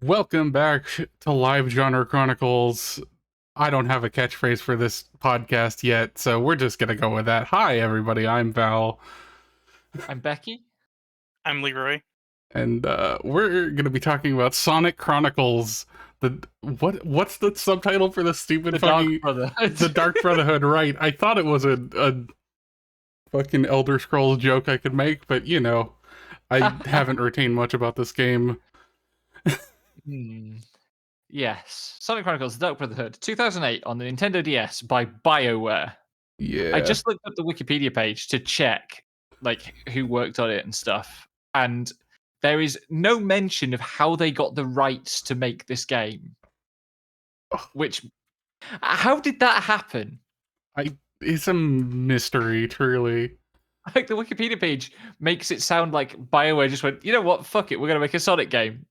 Welcome back to Live Genre Chronicles. I don't have a catchphrase for this podcast yet, so we're just gonna go with that. Hi, everybody. I'm Val, I'm Becky. I'm Leroy. and we're gonna be talking about Sonic Chronicles. What's the subtitle for the stupid The Dark fucking Brotherhood. The Dark Brotherhood? Right. I thought it was a fucking Elder Scrolls joke I could make, but I haven't retained much about this game. Yes. Sonic Chronicles: The Dark Brotherhood, 2008 on the Nintendo DS by BioWare. Yeah. I just looked up the Wikipedia page to check who worked on it and stuff, and there is no mention of how they got the rights to make this game. How did that happen? It's a mystery, truly. Like, the Wikipedia page makes it sound like BioWare just went, you know what, fuck it, we're gonna make a Sonic game,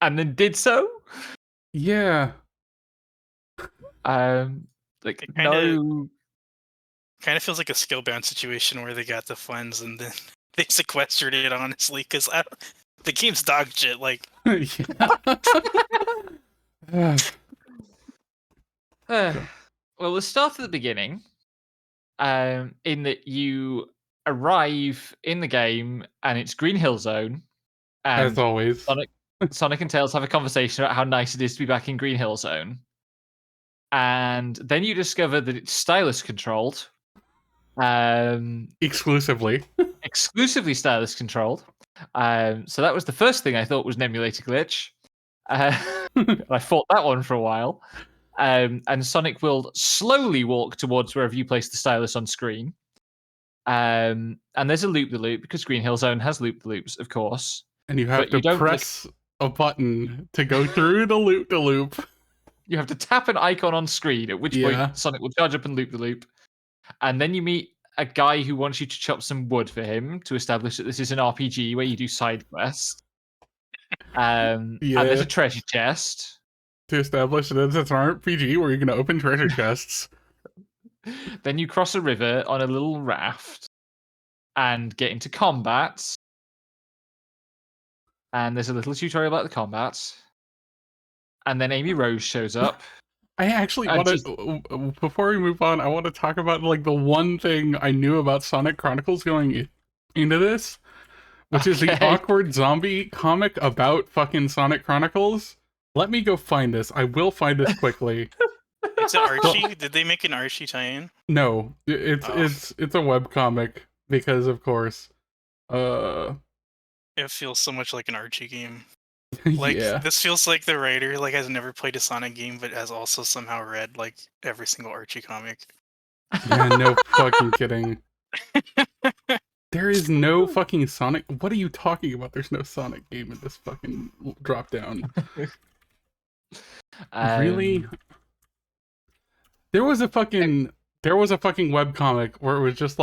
and then did so. Yeah. Kind of feels like a Skill-bound situation where they got the funds and then they sequestered it, honestly, because the game's dog shit. Like, well, we'll start at the beginning. In that you arrive in the game and it's Green Hill Zone, and as always, Sonic and Tails have a conversation about how nice it is to be back in Green Hill Zone, and then you discover that it's stylus controlled. Exclusively stylus controlled. So that was the first thing I thought was an emulator glitch. I fought that one for a while. And Sonic will slowly walk towards wherever you place the stylus on screen. And there's a loop-the-loop, because Green Hill Zone has loop-the-loops, of course. And you have to press a button to go through the loop-the-loop. You have to tap an icon on screen, at which point Sonic will charge up and loop-the-loop. And then you meet a guy who wants you to chop some wood for him to establish that this is an RPG where you do side quests. And there's a treasure chest. To establish that it's an RPG where you're going to open treasure chests. Then you cross a river on a little raft and get into combat. And there's a little tutorial about the combat. And then Amy Rose shows up. I actually want to, before we move on, I want to talk about the one thing I knew about Sonic Chronicles going into this, which is the awkward zombie comic about fucking Sonic Chronicles. Let me go find this. I will find this quickly. It's an Archie? Did they make an Archie tie-in? No, it's a webcomic because, of course, it feels so much like an Archie game. This feels like the writer has never played a Sonic game, but has also somehow read every single Archie comic. Yeah, no fucking kidding. There is no fucking Sonic. What are you talking about? There's no Sonic game in this fucking drop down. Really? There was a fucking webcomic where it was just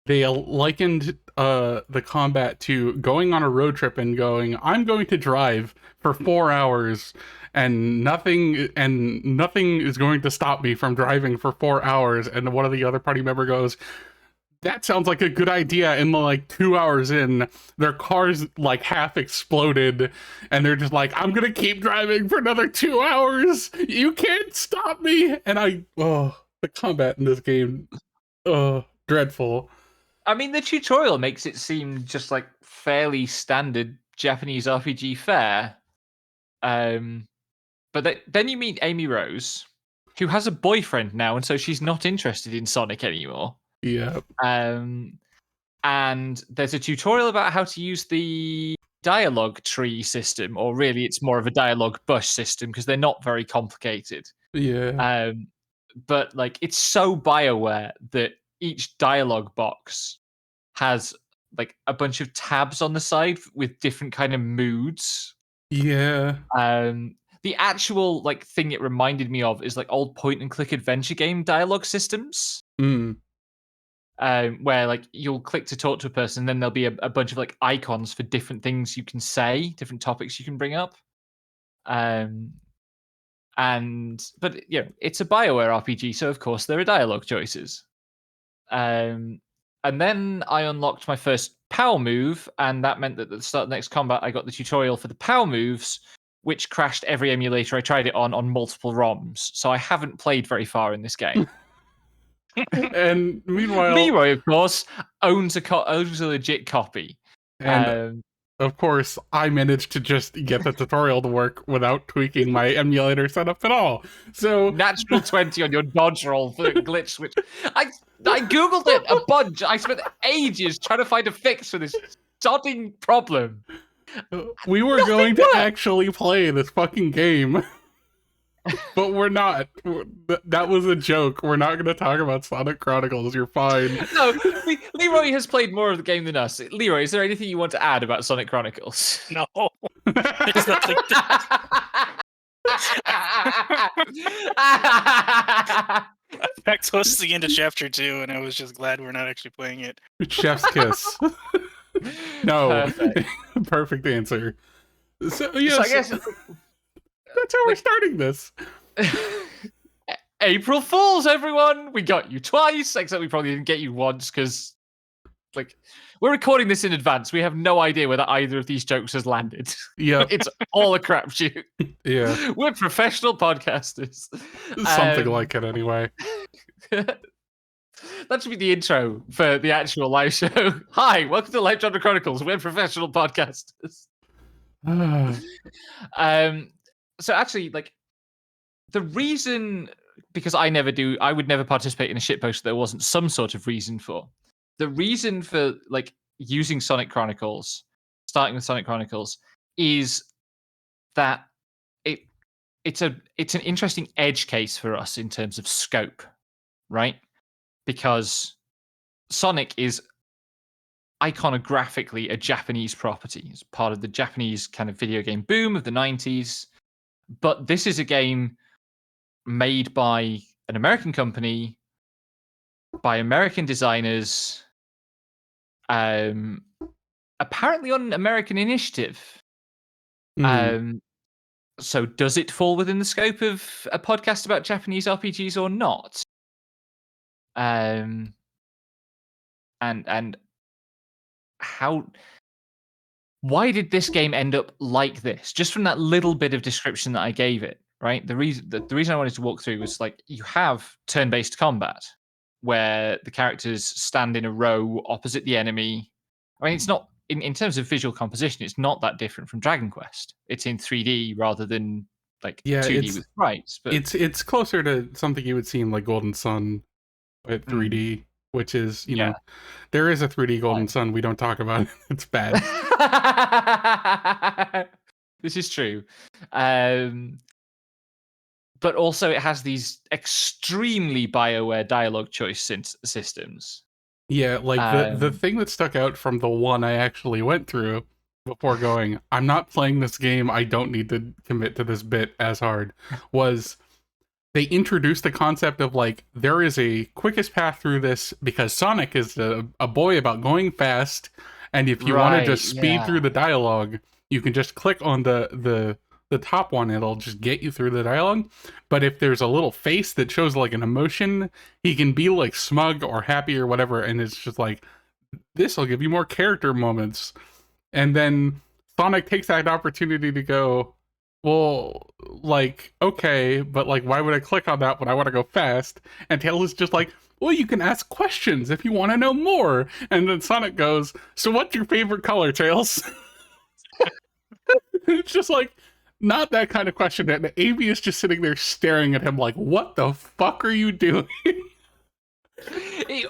they likened the combat to going on a road trip and going, I'm going to drive for 4 hours and nothing is going to stop me from driving for 4 hours. And one of the other party member goes, that sounds like a good idea. And 2 hours in, their car's half exploded, and they're just I'm gonna keep driving for another 2 hours. You can't stop me. And the combat in this game, dreadful. I mean, the tutorial makes it seem just fairly standard Japanese RPG fare. But then you meet Amy Rose, who has a boyfriend now, and so she's not interested in Sonic anymore. Yeah. And there's a tutorial about how to use the dialogue tree system, or really it's more of a dialogue bush system because they're not very complicated. Yeah. But it's so BioWare that each dialogue box has a bunch of tabs on the side with different kind of moods. Yeah. The actual thing it reminded me of is old point and click adventure game dialogue systems. Where you'll click to talk to a person, and then there'll be a bunch of icons for different things you can say, different topics you can bring up. But it's a BioWare RPG, so of course there are dialogue choices. And then I unlocked my first power move, and that meant that at the start of the next combat, I got the tutorial for the power moves, which crashed every emulator I tried it on multiple ROMs. So I haven't played very far in this game. And meanwhile, Leroy, of course, owns a legit copy. And of course, I managed to just get the tutorial to work without tweaking my emulator setup at all. So natural 20 on your dodge roll for the glitch switch. I googled it a bunch. I spent ages trying to find a fix for this sodding problem. we were going to actually play this fucking game. But we're not. That was a joke. We're not going to talk about Sonic Chronicles. You're fine. No, Leroy has played more of the game than us. Leroy, is there anything you want to add about Sonic Chronicles? No. There's nothing. That's close to the end of chapter 2, and I was just glad we're not actually playing it. Chef's kiss. No. Perfect answer. So, yes. So I guess that's how we're starting this. April Fools, everyone! We got you twice, except we probably didn't get you once because, we're recording this in advance. We have no idea whether either of these jokes has landed. Yeah, it's all a crapshoot. Yeah, we're professional podcasters. Something like it, anyway. That should be the intro for the actual live show. Hi, welcome to Live Genre Chronicles. We're professional podcasters. So actually, the reason, because I would never participate in a shitpost that there wasn't some sort of reason for. The reason for using Sonic Chronicles, starting with Sonic Chronicles, is that it's an interesting edge case for us in terms of scope, right? Because Sonic is iconographically a Japanese property. It's part of the Japanese kind of video game boom of the 90s. But this is a game made by an American company, by American designers, apparently on an American initiative. So does it fall within the scope of a podcast about Japanese RPGs or not? And why did this game end up like this? Just from that little bit of description that I gave it, right? The reason I wanted to walk through was you have turn-based combat where the characters stand in a row opposite the enemy. I mean, it's not in terms of visual composition, it's not that different from Dragon Quest. It's in 3D rather than 2D with sprites. But it's closer to something you would see in Golden Sun at 3D. Which is, you know, there is a 3D Golden Sun. We don't talk about it. It's bad. This is true. But also it has these extremely BioWare dialogue choice systems. Yeah, the thing that stuck out from the one I actually went through before going, I'm not playing this game, I don't need to commit to this bit as hard, was... They introduced the concept of there is a quickest path through this because Sonic is a boy about going fast, and if you want to just speed through the dialogue, you can just click on the top one, it'll just get you through the dialogue. But if there's a little face that shows an emotion, he can be smug or happy or whatever, and it's just this will give you more character moments. And then Sonic takes that opportunity to go, well, okay, but why would I click on that when I want to go fast? And Tails is just well, you can ask questions if you want to know more. And then Sonic goes, so what's your favorite color, Tails? It's just not that kind of question. And Amy is just sitting there staring at him what the fuck are you doing? It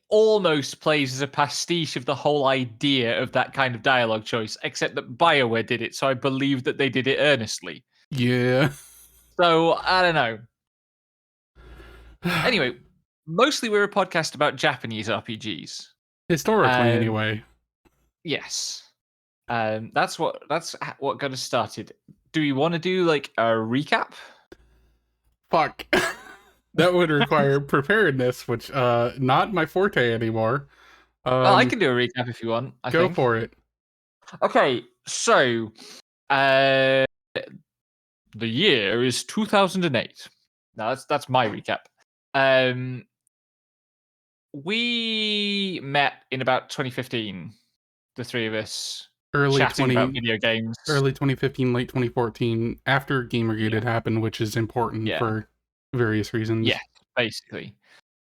almost plays as a pastiche of the whole idea of that kind of dialogue choice, except that BioWare did it, so I believe that they did it earnestly. Yeah. So, I don't know. Anyway, mostly we're a podcast about Japanese RPGs. Historically, anyway. Yes. That's what got us started. Do we want to do a recap? Fuck. That would require preparedness, which not my forte anymore. Well, I can do a recap if you want. Go for it. Okay, so the year is 2008. Now that's my recap. We met in about 2015, the three of us, early chatting about video games. early 2015, late 2014, after Gamergate had happened, which is important for various reasons. Yeah, basically.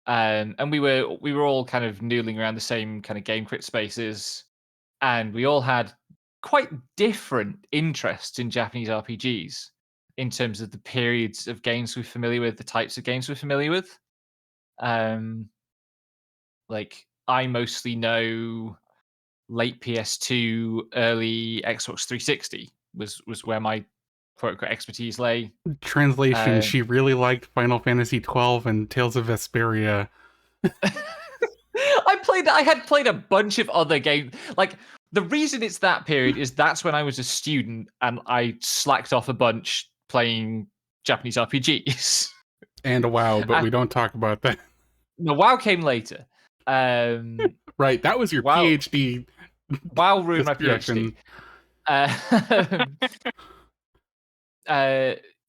And we were all kind of noodling around the same kind of game crit spaces, and we all had quite different interests in Japanese RPGs in terms of the periods of games we're familiar with, the types of games we're familiar with. Like I mostly know late PS2, early Xbox 360 was where my quote unquote expertise lay. Translation: she really liked Final Fantasy XII and Tales of Vesperia. I had played a bunch of other games. Like the reason it's that period is that's when I was a student and I slacked off a bunch playing Japanese RPGs. And WoW, but we don't talk about that. No, WoW came later. Right, that was your WoW, PhD. WoW ruined my PhD.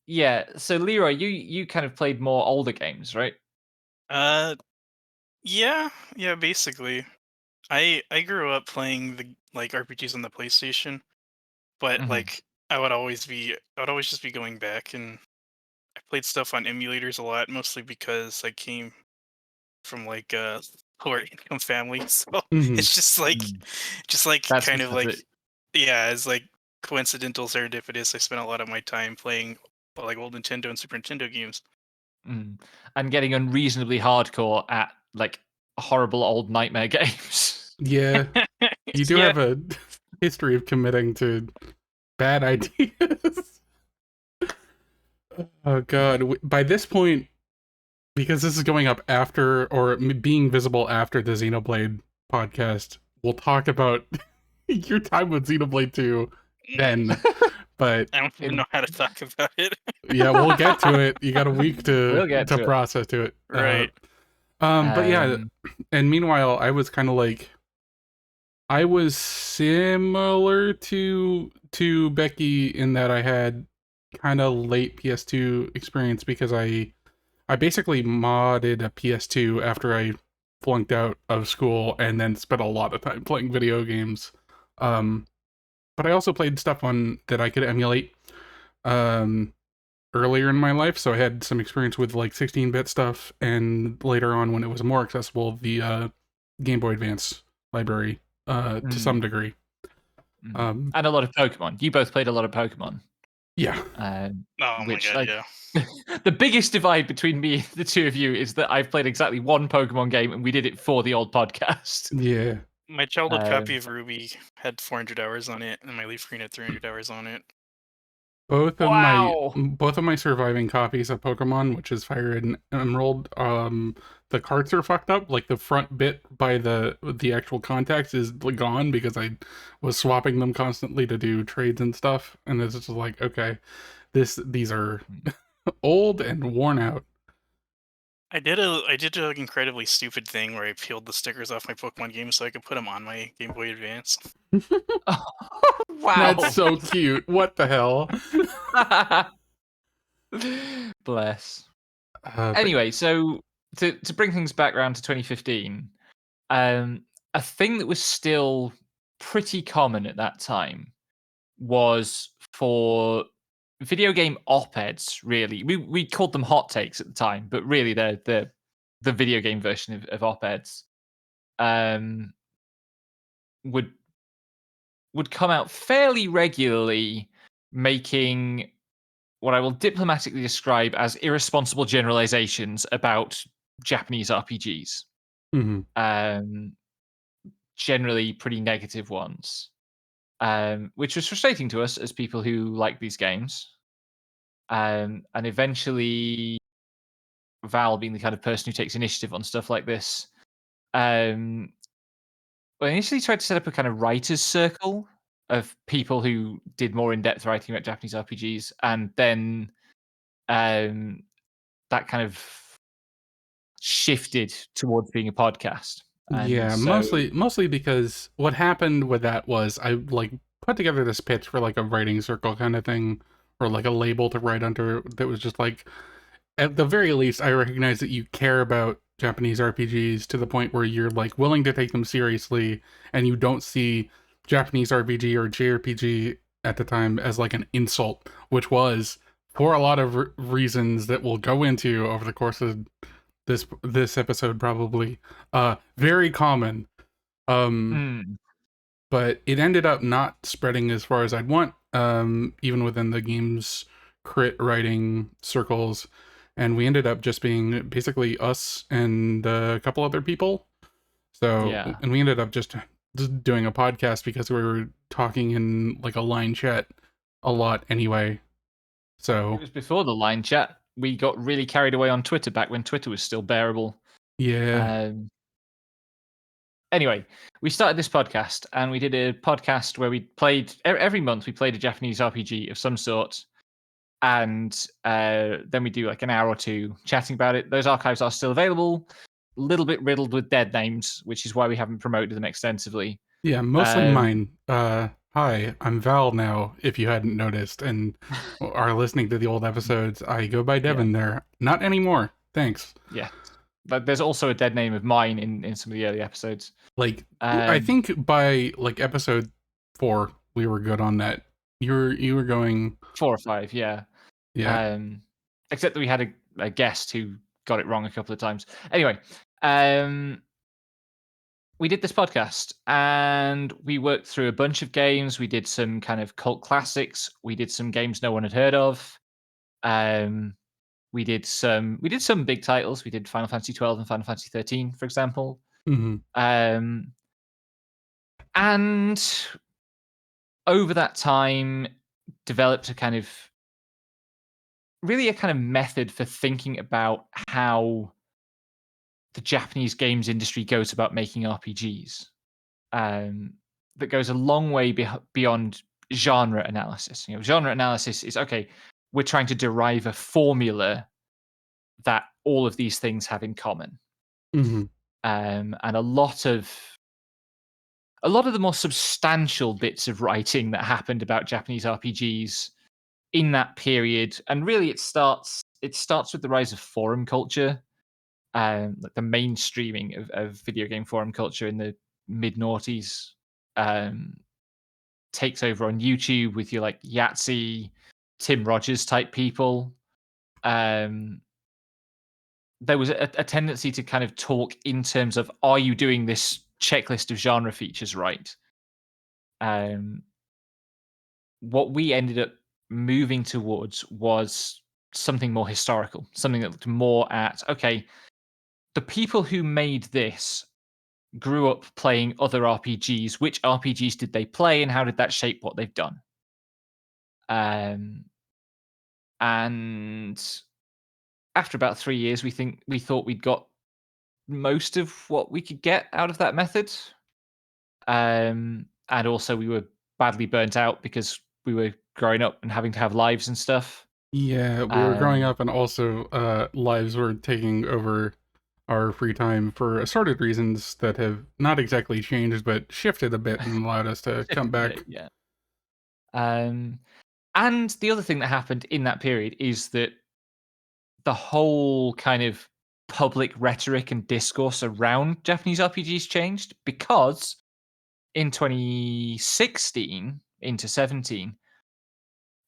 Yeah. So Leroy, you kind of played more older games, right? Yeah, basically. I grew up playing the RPGs on the PlayStation, but like I would always just be going back, and I played stuff on emulators a lot, mostly because I came from like a lower income family, so it's just like That's kind of like it. yeah, it's like coincidental serendipitous. I spent a lot of my time playing like old Nintendo and Super Nintendo games. And getting unreasonably hardcore at like horrible old nightmare games. Yeah, you do have a history of committing to bad ideas. Oh god, by this point, because this is going up after, or being visible after the Xenoblade podcast, we'll talk about your time with Xenoblade 2 then. But I don't even know how to talk about it. Yeah, we'll get to it. You got a week to process to it. Right. But yeah, and meanwhile, I was kind of like, I was similar to Becky in that I had kind of late PS2 experience because I basically modded a PS2 after I flunked out of school and then spent a lot of time playing video games. But I also played stuff on that I could emulate earlier in my life, so I had some experience with like 16-bit stuff, and later on when it was more accessible, the Game Boy Advance library to some degree. And a lot of Pokemon. You both played a lot of Pokemon. Yeah. Oh my god, yeah. The biggest divide between me and the two of you is that I've played exactly one Pokemon game and we did it for the old podcast. Yeah. My childhood copy of Ruby had 400 hours on it, and my Leaf Green had 300 hours on it. Both of my surviving copies of Pokemon, which is Fire and Emerald, the carts are fucked up. Like the front bit by the actual contacts is gone because I was swapping them constantly to do trades and stuff, and it's just like, okay, these are old and worn out. I did an incredibly stupid thing where I peeled the stickers off my Pokemon game so I could put them on my Game Boy Advance. Wow, that's so cute. What the hell? Bless. Anyway, so to bring things back around to 2015, a thing that was still pretty common at that time was for video game op-eds. Really, we called them hot takes at the time, but really they're the video game version of op-eds. Would come out fairly regularly, making what I will diplomatically describe as irresponsible generalizations about Japanese RPGs. Generally pretty negative ones, which was frustrating to us as people who like these games. And eventually, Val, being the kind of person who takes initiative on stuff like this, I initially tried to set up a kind of writers' circle of people who did more in-depth writing about Japanese RPGs, and then that kind of shifted towards being a podcast. And yeah, so, mostly because what happened with that was I like put together this pitch for like a writing circle kind of thing, or like a label to write under that was just like, at the very least, I recognize that you care about Japanese RPGs to the point where you're like willing to take them seriously, and you don't see Japanese RPG or JRPG at the time as like an insult, which was for a lot of reasons that we'll go into over the course of this episode probably very common. Mm. But it ended up not spreading as far as I'd want, even within the game's crit writing circles. And we ended up just being basically us and a couple other people. So, Yeah. and we ended up just doing a podcast because we were talking in like a line chat a lot anyway. So, It was before the line chat. We got really carried away on Twitter back when Twitter was still bearable. yeah. Anyway, we started this podcast and we did a podcast where we played every month. We played a Japanese RPG of some sort, and then we do like an hour or two chatting about it. Those archives are still available, a little bit riddled with dead names, which is why we haven't promoted them extensively. Yeah, mostly Um, mine. Hi, I'm Val now, if you hadn't noticed, and are listening to the old episodes. I go by Devin there. Not anymore. Thanks. Yeah, but there's also a dead name of mine in some of the early episodes. Like, I think by like episode 4, we were good on that. You were going 4 or 5, yeah. yeah. Except that we had a guest who got it wrong a couple of times. Anyway, we did this podcast and we worked through a bunch of games. We did some kind of cult classics. We did some games no one had heard of. We did some big titles. We did Final Fantasy 12 and Final Fantasy 13, for example. Mm-hmm. And over that time, developed a kind of method for thinking about how the Japanese games industry goes about making RPGs. That goes a long way beyond genre analysis. Genre analysis is okay. We're trying to derive a formula that all of these things have in common, Mm-hmm. and a lot of the more substantial bits of writing that happened about Japanese RPGs in that period, and really it starts with the rise of forum culture, like the mainstreaming of video game forum culture in the mid noughties. Takes over on YouTube with your like Yahtzee, Tim Rogers type people. There was a tendency to kind of talk in terms of, are you doing this checklist of genre features right? What we ended up moving towards was something more historical, something that looked more at, okay, the people who made this grew up playing other RPGs. Which RPGs did they play, and how did that shape what they've done? And after about 3 years, we thought we'd got most of what we could get out of that method. And also we were badly burnt out because we were growing up and having to have lives and stuff. Yeah, we were growing up, and also lives were taking over our free time for assorted reasons that have not exactly changed, but shifted a bit and allowed us to come back. Yeah. And the other thing that happened in that period is that the whole kind of public rhetoric and discourse around Japanese RPGs changed, because in 2016 into 17,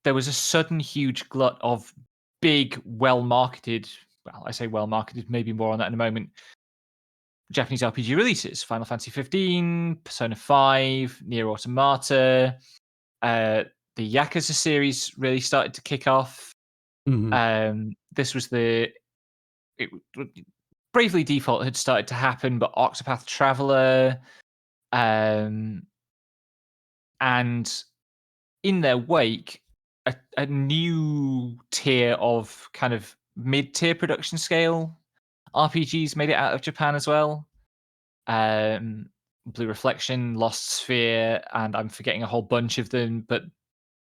there was a sudden huge glut of big, well-marketed, well, I say well-marketed, maybe more on that in a moment, Japanese RPG releases. Final Fantasy 15, Persona 5, Nier Automata, the Yakuza series really started to kick off. This was Bravely Default had started to happen, but Octopath Traveler, and in their wake, a new tier of kind of mid-tier production scale RPGs made it out of Japan as well. Blue Reflection, Lost Sphere, and I'm forgetting a whole bunch of them, but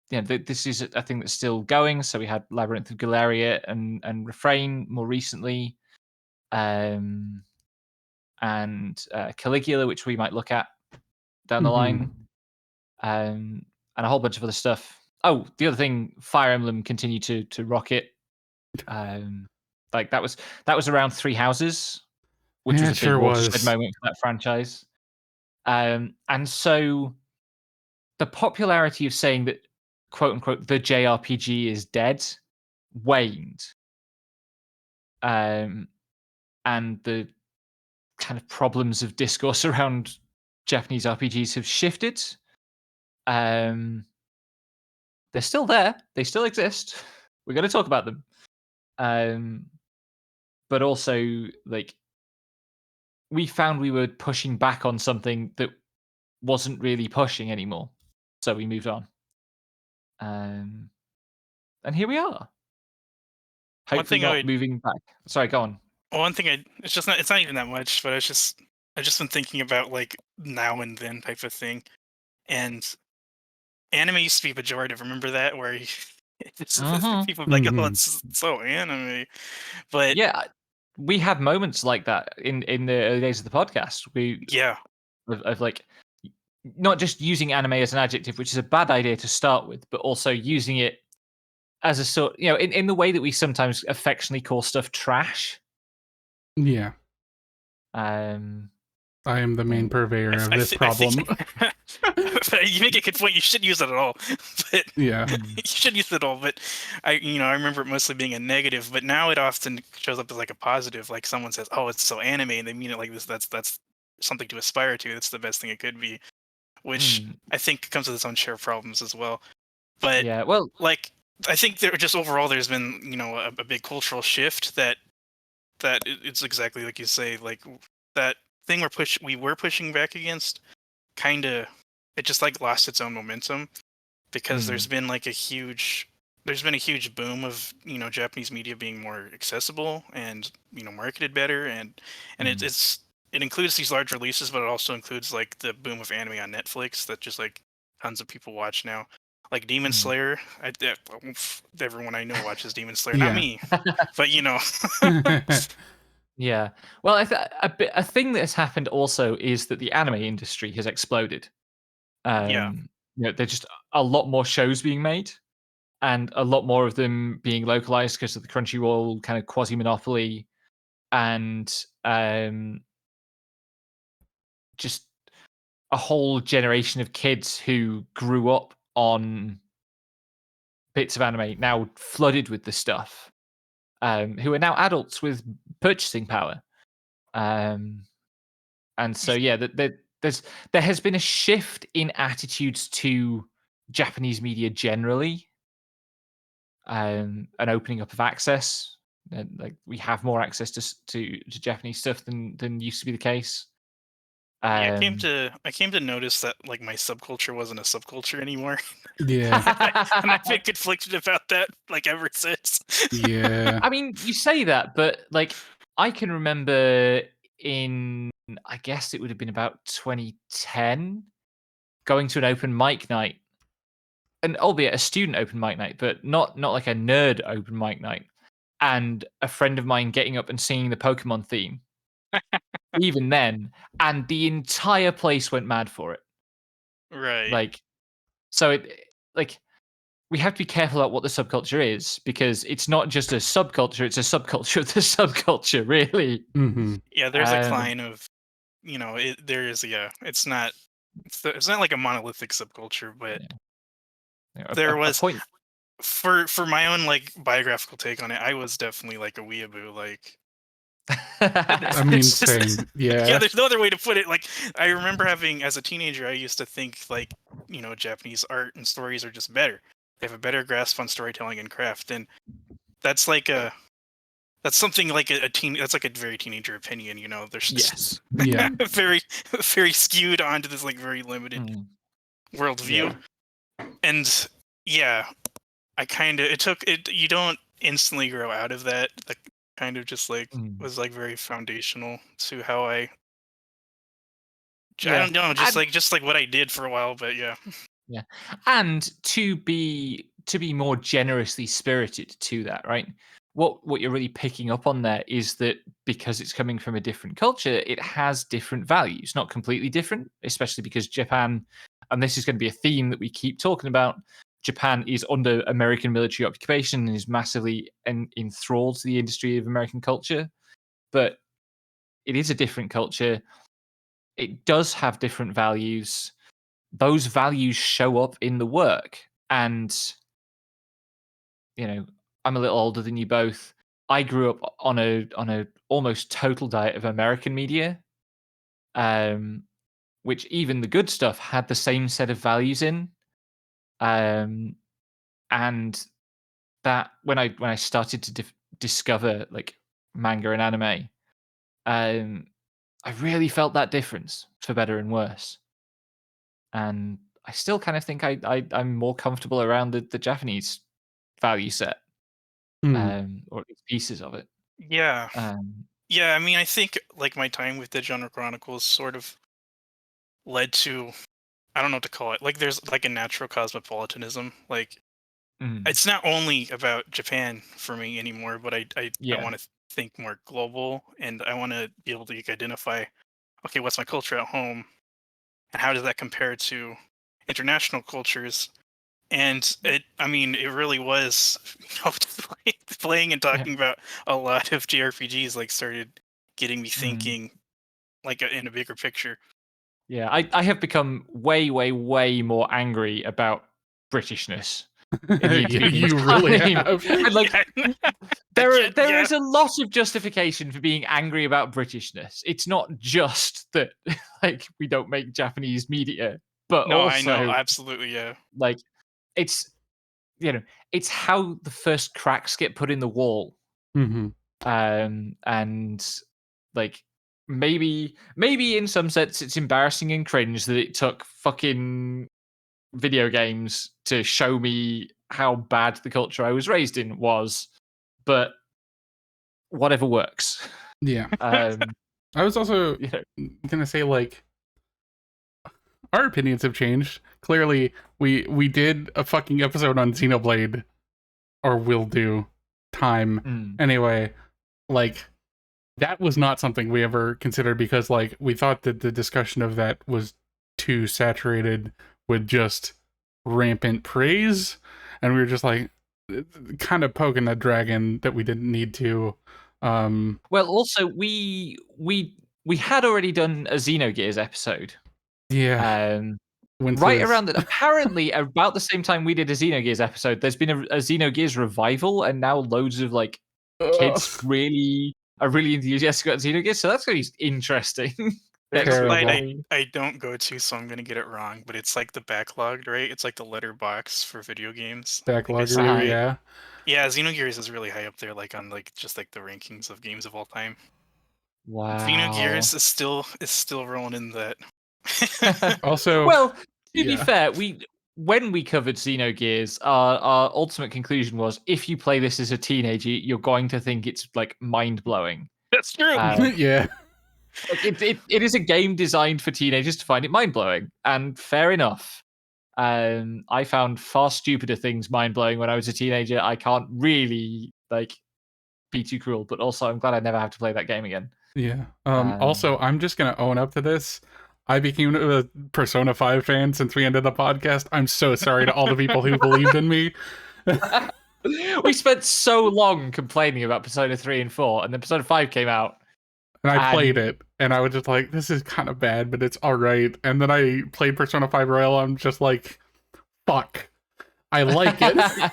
this is a thing that's still going. So we had Labyrinth of Galeria and Refrain more recently, and Caligula, which we might look at down the line, and a whole bunch of other stuff. Oh, the other thing, Fire Emblem continued to rocket. Like that was around Three Houses. which Yeah, was it a big sure watershed was. moment for that franchise. And so the popularity of saying that, quote unquote, the JRPG is dead waned. And the kind of problems of discourse around Japanese RPGs have shifted. Um, they're still there. They still exist. We're going to talk about them. But also, like, we found we were pushing back on something that wasn't really pushing anymore. So we moved on. And here we are. One Hopefully thing I not would, moving back. Sorry, go on. one thing I, it's not even that much, but I've just been thinking about like now and then type of thing, and anime used to be pejorative. Remember that where Uh-huh. people would be like, oh, Mhm. it's so anime, but Yeah, we had moments like that in the early days of the podcast. yeah, Of like not just using anime as an adjective, which is a bad idea to start with, but also using it as a sort, in the way that we sometimes affectionately call stuff trash. Yeah, Um, I am the main purveyor of this I think problem. you make a good point. You should use it at all, but Yeah. you should use it all. But I remember it mostly being a negative, but now it often shows up as like a positive. Like someone says, "Oh, it's so anime," and they mean it like this. That's something to aspire to. That's the best thing it could be, which mm, I think comes with its own share of problems as well. But yeah, well, like, I think there just overall there's been a big cultural shift it's exactly like you say, like that thing we were pushing back against kind of, it just like lost its own momentum because mm, there's been a huge boom of Japanese media being more accessible and marketed better, and mm, it includes these large releases, but it also includes like the boom of anime on Netflix that just like tons of people watch now, like Demon mm. Slayer. Everyone I know watches Demon Slayer, not Yeah. me, but Yeah. Well, a thing that has happened also is that the anime industry has exploded. yeah, There's just a lot more shows being made, and a lot more of them being localized because of the Crunchyroll kind of quasi monopoly, and just a whole generation of kids who grew up on bits of anime now flooded with the stuff, who are now adults with purchasing power. Um, and so, yeah, there has been a shift in attitudes to Japanese media generally, an opening up of access. And, like, we have more access to Japanese stuff than used to be the case. yeah. Um, I came to notice that like my subculture wasn't a subculture anymore. Yeah. And I've been conflicted about that like ever since. Yeah. I mean, you say that, but like I can remember in, I guess it would have been about 2010, going to an open mic night, and albeit a student open mic night, but not like a nerd open mic night, and a friend of mine getting up and singing the Pokemon theme. Even then, and the entire place went mad for it. Right. Like, so like we have to be careful about what the subculture is, because it's not just a subculture; it's a subculture of the subculture, really. Hmm. Yeah, there's a Um, kind of there is, yeah. It's not like a monolithic subculture, but yeah, there a was, point. for my own like biographical take on it, I was definitely like a weeaboo. Like I mean, it's just same. yeah, Yeah. there's no other way to put it. Like I remember having, as a teenager, I used to think like Japanese art and stories are just better. They have a better grasp on storytelling and craft, and that's like a that's something like a teen. That's like a very teenager opinion. There's just Yes. Yeah. very very skewed onto this like very limited Mm, worldview. yeah. And yeah, I kind of, it took it. You don't instantly grow out of that. That kind of just like Mm, was like very foundational to how I yeah. don't know, And just like what I did for a while. But yeah, yeah. And to be more generously spirited to that, right? What you're really picking up on there is that because it's coming from a different culture, it has different values. Not completely different, especially because Japan, and this is going to be a theme that we keep talking about, Japan is under American military occupation and is massively enthralled to the industry of American culture. But it is a different culture. It does have different values. Those values show up in the work. And, I'm a little older than you both. I grew up on a almost total diet of American media, which even the good stuff had the same set of values in. And that when I started to discover like manga and anime, I really felt that difference for better and worse. And I still kind of think I'm more comfortable around the Japanese value set, or at least pieces of it. Yeah. Um, Yeah, I mean, I think like my time with the Genre Chronicles sort of led to, I don't know what to call it. Like there's like a natural cosmopolitanism. Like mm, it's not only about Japan for me anymore, but I yeah, want to think more global, and I want to be able to like, identify, okay, what's my culture at home, and how does that compare to international cultures? And I mean, it really was, playing and yeah, talking about a lot of JRPGs like started getting me mm, thinking like in a bigger picture. yeah. I have become way, way, way more angry about Britishness in the intervening You really time. have. And like Yeah, I there get, there yeah. is a lot of justification for being angry about Britishness. It's not just that like we don't make Japanese media, but No, I know, also absolutely, yeah. like it's it's how the first cracks get put in the wall. Hmm. And like maybe in some sense it's embarrassing and cringe that it took fucking video games to show me how bad the culture I was raised in was, but whatever works. Yeah. Um, I was also you know, gonna say, like, our opinions have changed. Clearly, we did a fucking episode on Xenoblade, or will do, time. mm, Anyway, like, that was not something we ever considered because, like, we thought that the discussion of that was too saturated with just rampant praise, and we were just like, kind of poking that dragon that we didn't need to. well, also we had already done a Xenogears episode. Yeah, Um, went right to around apparently about the same time we did a Xenogears episode, there's been a Xenogears revival, and now loads of like kids are really enthusiastic about Xenogears. So that's gonna be interesting. There's a Next week site terrible. when we I don't go to, so I'm gonna get it wrong, but it's like the backlogged, right? It's like the letterbox for video games. I think I Backlog said it review, uh-huh. right. yeah. Yeah, Xenogears is really high up there, like on like just like the rankings of games of all time. Wow. Xenogears is still rolling in that. Also, Well, to be yeah, fair, when we covered Xenogears, our ultimate conclusion was if you play this as a teenager, you're going to think it's like mind blowing. That's true. yeah, Like it is a game designed for teenagers to find it mind blowing, and fair enough. I found far stupider things mind blowing when I was a teenager. I can't really like be too cruel, but also I'm glad I never have to play that game again. yeah. Um, Also, I'm just gonna own up to this. I became a Persona 5 fan since we ended the podcast. I'm so sorry to all the people who believed in me. we spent so long complaining about Persona 3 and 4, and then Persona 5 came out. And I played And it, and I was just like, this is kind of bad, but it's alright. And then I played Persona 5 Royal, I'm just like, fuck. I like it.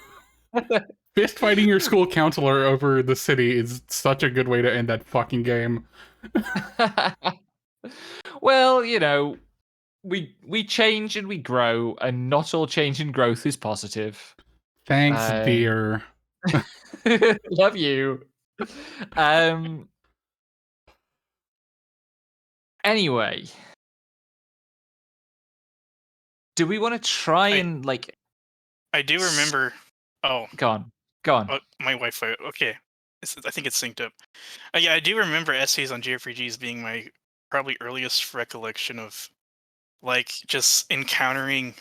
Fist fighting your school counselor over the city is such a good way to end that fucking game. well, we change and we grow, and not all change and growth is positive. Thanks, Um, dear. love you. Um. Anyway, do we want to try I and like I do remember. Oh, go on, go on? my Wi-Fi. Okay, I think it's synced up. Yeah, I do remember essays on JRPGs being my probably earliest recollection of like just encountering.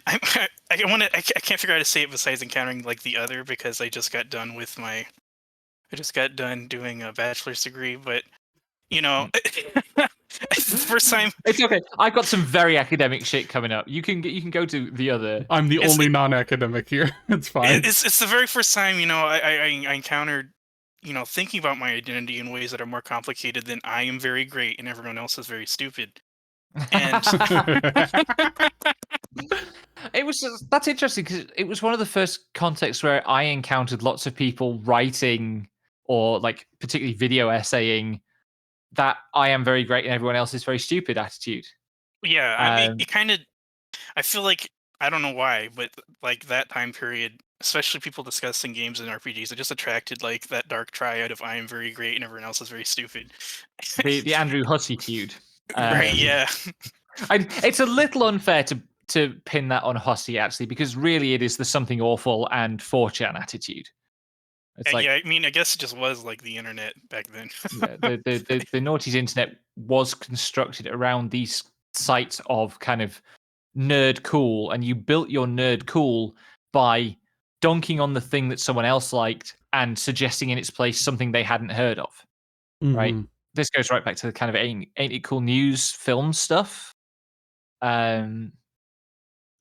I want to. I can't figure out how to say it besides encountering like the other because I just got done with my. I just got done doing a bachelor's degree, but you know, Mm. it's the first time. It's okay. I've got some very academic shit coming up. You can go to the other. I'm the It's only non-academic here. It's fine. it's the very first time I encountered thinking about my identity in ways that are more complicated than I am very great and everyone else is very stupid. And It was that's interesting because it was one of the first contexts where I encountered lots of people writing or like particularly video essaying that I am very great and everyone else is very stupid attitude. yeah, I mean, Um, it kind of, I feel like, I don't know why, but like that time period, especially people discussing games and RPGs, it just attracted like that dark triad of I am very great and everyone else is very stupid. the Andrew Hussitude. Right? Um, Yeah. it's a little unfair to pin that on Hussey actually because really it is the something awful and 4chan attitude. It's like Yeah. I mean, I guess it just was like the internet back then. yeah, the naughty's internet was constructed around these sites of kind of nerd cool, and you built your nerd cool by dunking on the thing that someone else liked and suggesting in its place something they hadn't heard of. Right? Hmm. This goes right back to the kind of ain't it cool news film stuff. Um,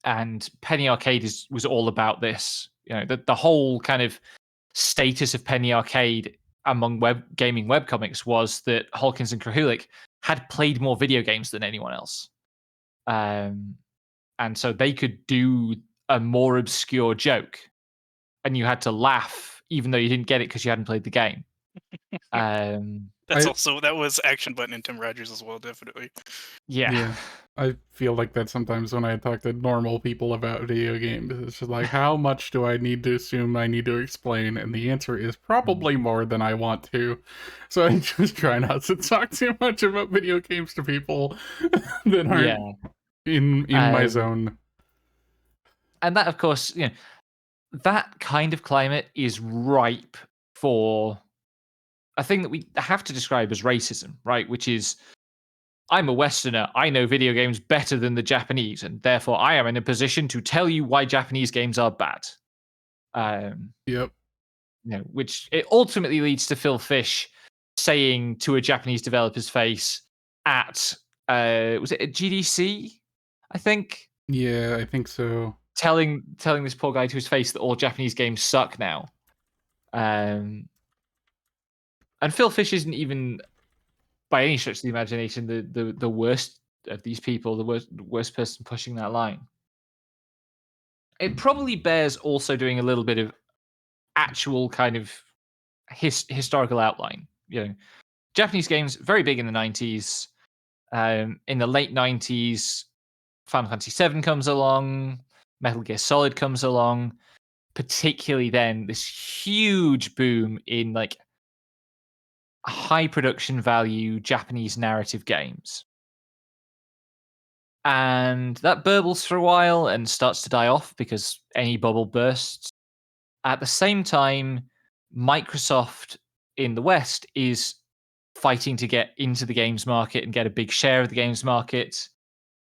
and Penny Arcade was all about this. The whole kind of status of Penny Arcade among gaming webcomics was that Hawkins and Krahulik had played more video games than anyone else. And so they could do a more obscure joke, and you had to laugh even though you didn't get it because you hadn't played the game. Um, That's I also that was Action Button and Tim Rogers as well, definitely. yeah. Yeah. I feel like that sometimes when I talk to normal people about video games. It's just like, how much do I need to assume I need to explain? And the answer is probably more than I want to. So I just try not to talk too much about video games to people that Yeah. aren't in my zone. And that, of course, that kind of climate is ripe for a thing that we have to describe as racism, right? Which is, I'm a Westerner. I know video games better than the Japanese, and therefore I am in a position to tell you why Japanese games are bad. Yep. Which it ultimately leads to Phil Fish saying to a Japanese developer's face at was it at GDC? I think Yeah, I think so. telling this poor guy to his face that all Japanese games suck now. And Phil Fish isn't even by any stretch of the imagination the worst of these people, the worst person pushing that line. It probably bears also doing a little bit of actual kind of historical outline. Japanese games very big in the 90s. In the late 90s, Final Fantasy VII comes along, Metal Gear Solid comes along. Particularly then, this huge boom in like high production value Japanese narrative games. And that burbles for a while and starts to die off because any bubble bursts. At the same time, Microsoft in the West is fighting to get into the games market and get a big share of the games market.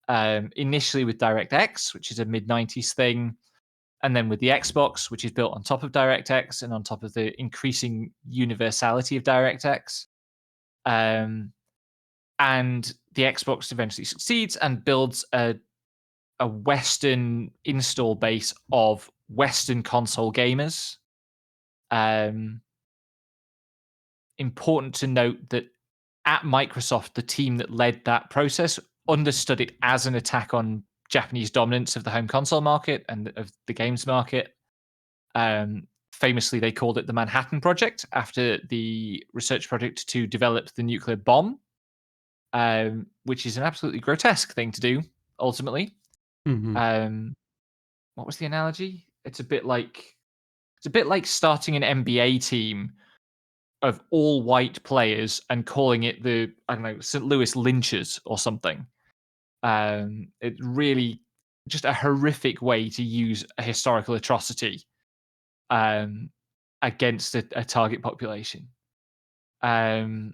Initially with DirectX, which is a mid 90s thing, and then with the Xbox, which is built on top of DirectX and on top of the increasing universality of DirectX. And the Xbox eventually succeeds and builds a Western install base of Western console gamers. Important to note that at Microsoft, the team that led that process understood it as an attack on Japanese dominance of the home console market and of the games market. Famously, they called it the Manhattan Project after the research project to develop the nuclear bomb, which is an absolutely grotesque thing to do, ultimately. Hmm. What was the analogy? It's a bit like starting an NBA team of all white players and calling it the St. Louis Lynchers or something. It's really just a horrific way to use a historical atrocity against a target population. And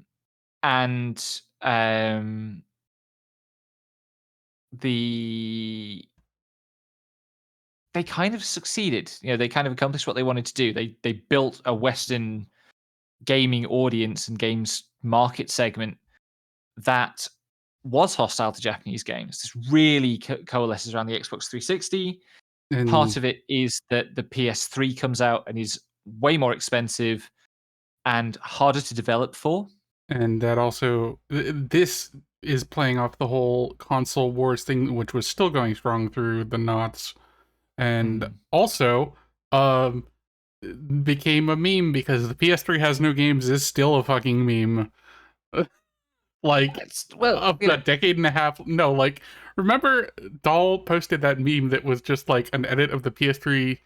they kind of succeeded. They kind of accomplished what they wanted to do. They built a Western gaming audience and games market segment that was hostile to Japanese games. This really coalesces around the Xbox 360. Part And of it is that the PS3 comes out and is way more expensive, and harder to develop for. And that also, this is playing off the whole console wars thing, which was still going strong through the knots. And also, became a meme because the PS3 has no games is still a fucking meme. Like, a decade and a half. No, like, remember Doll posted that meme that was just like an edit of the PS3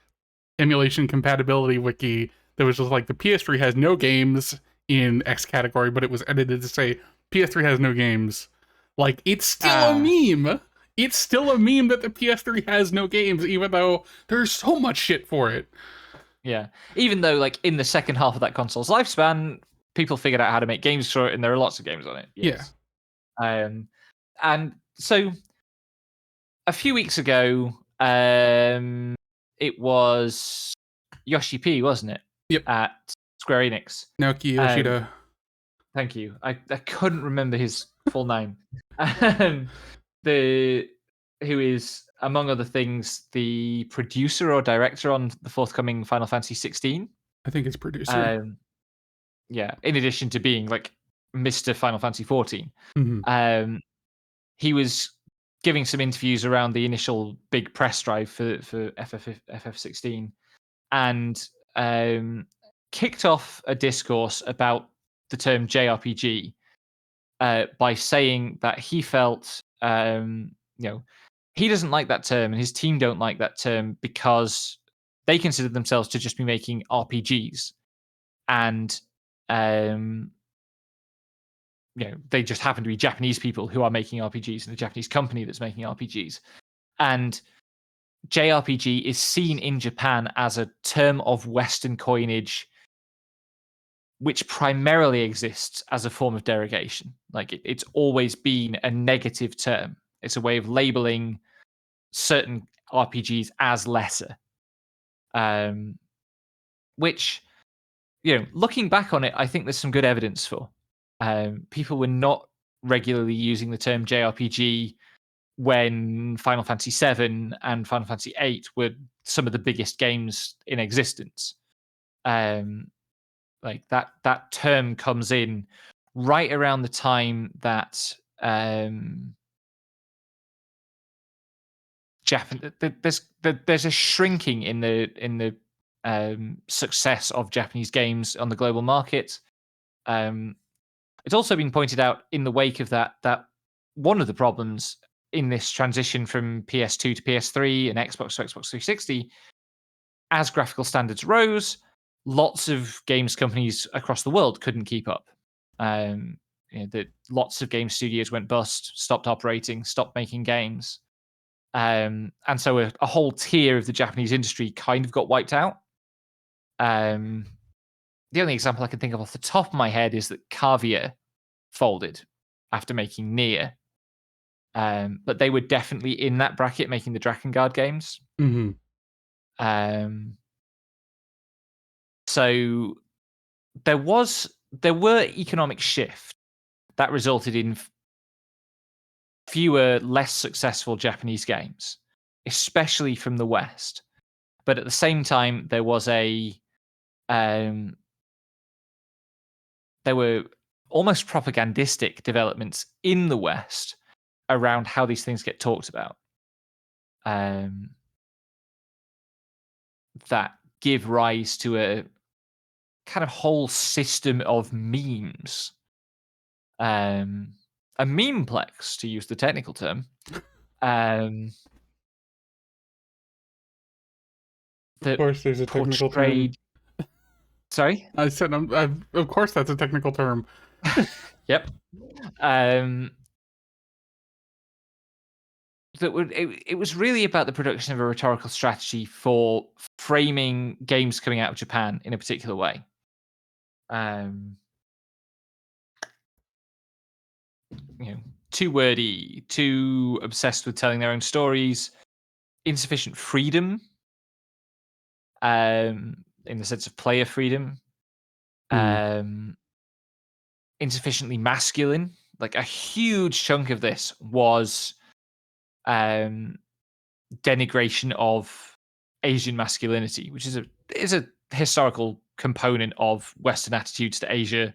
emulation compatibility wiki that was just like the PS3 has no games in X category, but it was edited to say PS3 has no games. Like, it's still a meme. It's still a meme that the PS3 has no games, even though there's so much shit for it. Yeah. Even though, like, in the second half of that console's lifespan, people figured out how to make games for it, and there are lots of games on it. Yes. Yeah. And so a few weeks ago, it was Yoshi P, wasn't it? Yep. At Square Enix. Naoki Yoshida. Thank you. I couldn't remember his full name. Who is, among other things, the producer or director on the forthcoming Final Fantasy 16. I think it's producer. Yeah, in addition to being like Mr. Final Fantasy 14. Mm-hmm. He was giving some interviews around the initial big press drive for FF16 and kicked off a discourse about the term JRPG by saying that he felt, he doesn't like that term and his team don't like that term because they consider themselves to just be making RPGs. And, they just happen to be Japanese people who are making RPGs and a Japanese company that's making RPGs. And JRPG is seen in Japan as a term of Western coinage which primarily exists as a form of derogation. Like it's always been a negative term. It's a way of labeling certain RPGs as lesser. Which, looking back on it, I think there's some good evidence for. People were not regularly using the term JRPG when Final Fantasy VII and Final Fantasy VIII were some of the biggest games in existence. Like that term comes in right around the time that there's a shrinking in the success of Japanese games on the global market. It's also been pointed out in the wake of that one of the problems in this transition from PS2 to PS3 and Xbox to Xbox 360, as graphical standards rose, lots of games companies across the world couldn't keep up. Lots of game studios went bust, stopped operating, stopped making games. And so a whole tier of the Japanese industry kind of got wiped out. The only example I can think of off the top of my head is that Cavia folded after making Nier. But they were definitely in that bracket making the Drakengard games. Mm-hmm. So there were economic shifts that resulted in fewer, less successful Japanese games, especially from the West. But at the same time, there were almost propagandistic developments in the West around how these things get talked about. That give rise to a kind of whole system of memes. A memeplex, to use the technical term. Of course, there's a technical term. Sorry? I said, of course, that's a technical term. Yep. It was really about the production of a rhetorical strategy for framing games coming out of Japan in a particular way. Too wordy, too obsessed with telling their own stories, insufficient freedom, in the sense of player freedom, insufficiently masculine. Like a huge chunk of this was denigration of Asian masculinity, which is a historical component of Western attitudes to Asia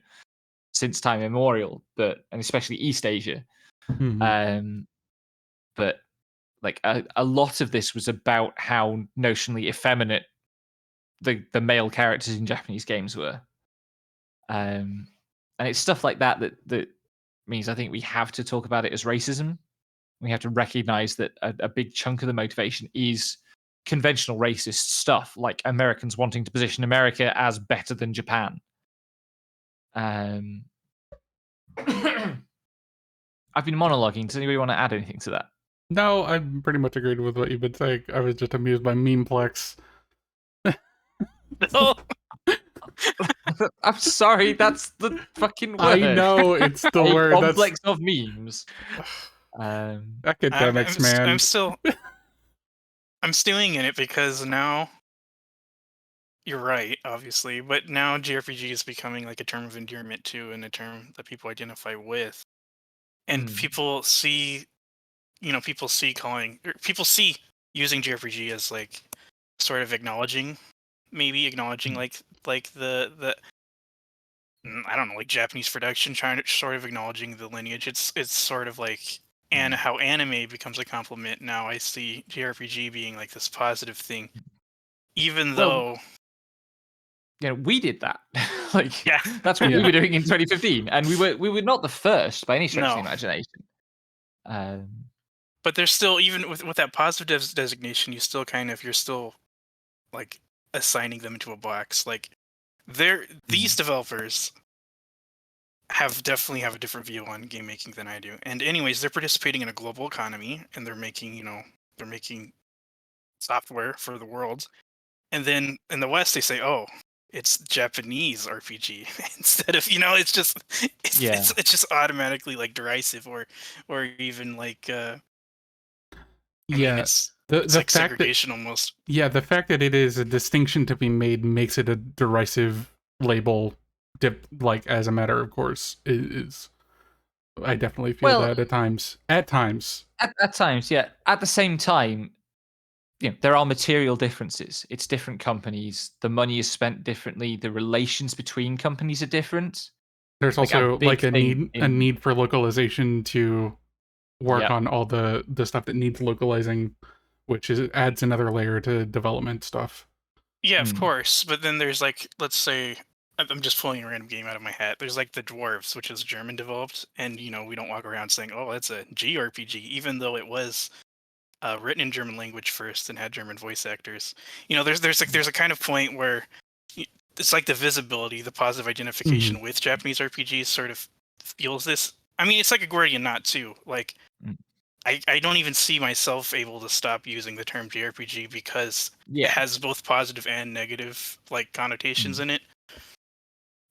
since time immemorial, and especially East Asia. Mhm. But like a lot of this was about how notionally effeminate the male characters in Japanese games were. And it's stuff like that means I think we have to talk about it as racism. We have to recognize that a big chunk of the motivation is conventional racist stuff, like Americans wanting to position America as better than Japan. Um, I've been monologuing. Does anybody want to add anything to that? No, I'm pretty much agreed with what you've been saying. I was just amused by memeplex. No. I'm sorry, that's the fucking word. I know it's the A word. complex of memes. Academics, man. I'm still I'm stewing in it because now you're right, obviously, but now JRPG is becoming like a term of endearment too, and a term that people identify with, and people see, people see using JRPG as like sort of acknowledging, like the I don't know, like Japanese production, trying to sort of acknowledging the lineage. It's sort of like, and how anime becomes a compliment. Now I see JRPG being like this positive thing, even Well, though we did that. Like yeah, that's what we Yeah. were doing in 2015, and we were not the first by any stretch of the no, imagination. but there's still, even with that positive designation, you're still like assigning them into a box. Like these developers definitely have a different view on game making than I do. And anyways, they're participating in a global economy, and they're making software for the world. And then in the West, they say, "Oh, it's Japanese RPG," instead of, Yeah. it's just automatically like derisive, or even like I mean, Yeah. it's The like fact that segregation almost. the fact that it is a distinction to be made makes it a derisive label. Like as a matter of course is I definitely feel Well, that at times. At times. at times, yeah. At the same time, there are material differences. It's different companies. The money is spent differently. The relations between companies are different. There's Like a also big like a thing in need for localization to work yeah, on all the stuff that needs localizing, which adds another layer to development stuff. Yeah, of course. But then there's like, let's say, I'm just pulling a random game out of my hat. There's like the Dwarves, which is German developed, and we don't walk around saying, "Oh, that's a JRPG," even though it was written in German language first and had German voice actors. There's a kind of point where it's like the visibility, the positive Mhm. identification with Japanese RPGs sort of feels this. I mean, it's like a Gordian knot too. Like Mm. I don't even see myself able to stop using the term JRPG because it yeah. has both positive and negative like connotations Mm. in it.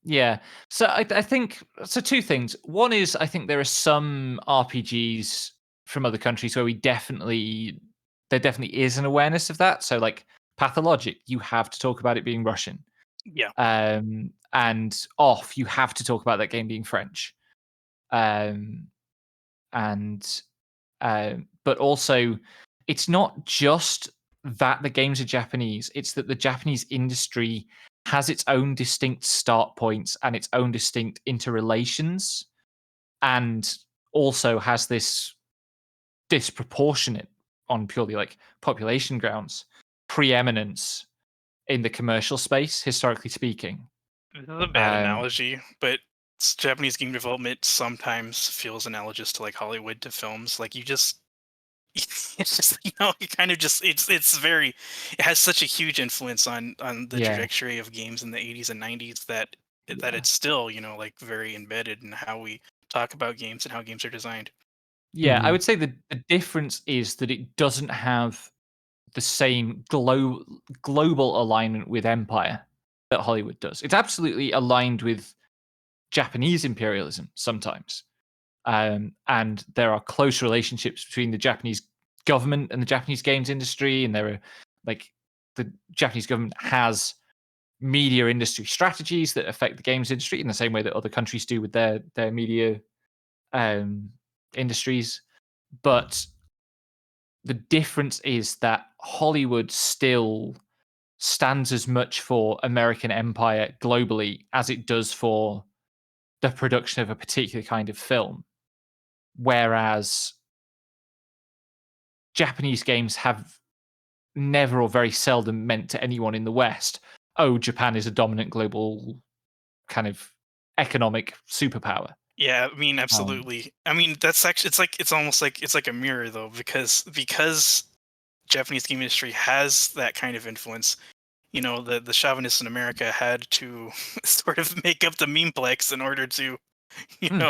Yeah. So I think so. Two things. One is I think there are some RPGs from other countries where there definitely is an awareness of that. So like Pathologic, you have to talk about it being Russian. Yeah. And Off, you have to talk about that game being French. Um, and but also, it's not just that the games are Japanese; it's that the Japanese industry has its own distinct start points and its own distinct interrelations, and also has this disproportionate, on purely like population grounds, preeminence in the commercial space, historically speaking. This is a bad Um, analogy, but Japanese game development sometimes feels analogous to like Hollywood to films. Like you just it's just it kind of just it has such a huge influence on the yeah, trajectory of games in the 80s and 90s that yeah. it's still like very embedded in how we talk about games and how games are designed. Yeah, I Mhm. would say the difference is that it doesn't have the same global alignment with empire that Hollywood does. It's absolutely aligned with Japanese imperialism sometimes. And there are close relationships between the Japanese government and the Japanese games industry. And there are like the Japanese government has media industry strategies that affect the games industry in the same way that other countries do with their media um, industries. But the difference is that Hollywood still stands as much for American empire globally as it does for the production of a particular kind of film. Whereas Japanese games have never or very seldom meant to anyone in the West, oh, Japan is a dominant global kind of economic superpower. Yeah, I mean, absolutely. I mean, that's actually it's almost like it's like a mirror though, because Japanese game industry has that kind of influence. You know, the chauvinists in America had to sort of make up the memeplex in order to, in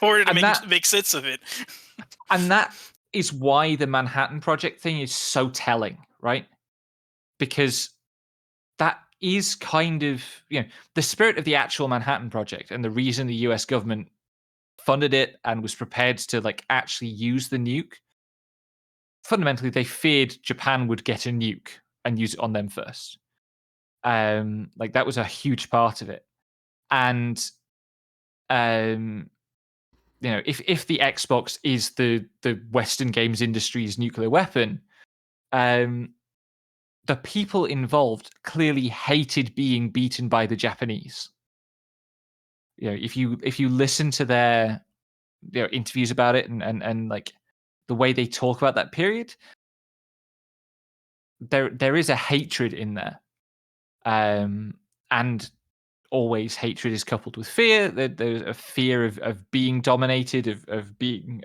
order to And make sense of it. And that is why the Manhattan Project thing is so telling, right? Because that is kind of, the spirit of the actual Manhattan Project and the reason the US government funded it and was prepared to like actually use the nuke. Fundamentally, they feared Japan would get a nuke and use it on them first. Like that was a huge part of it. And if the Xbox is the Western games industry's nuclear weapon, the people involved clearly hated being beaten by the Japanese. If you listen to their interviews about it and like the way they talk about that period, there is a hatred in there, and always hatred is coupled with fear. There's a fear of being dominated, of being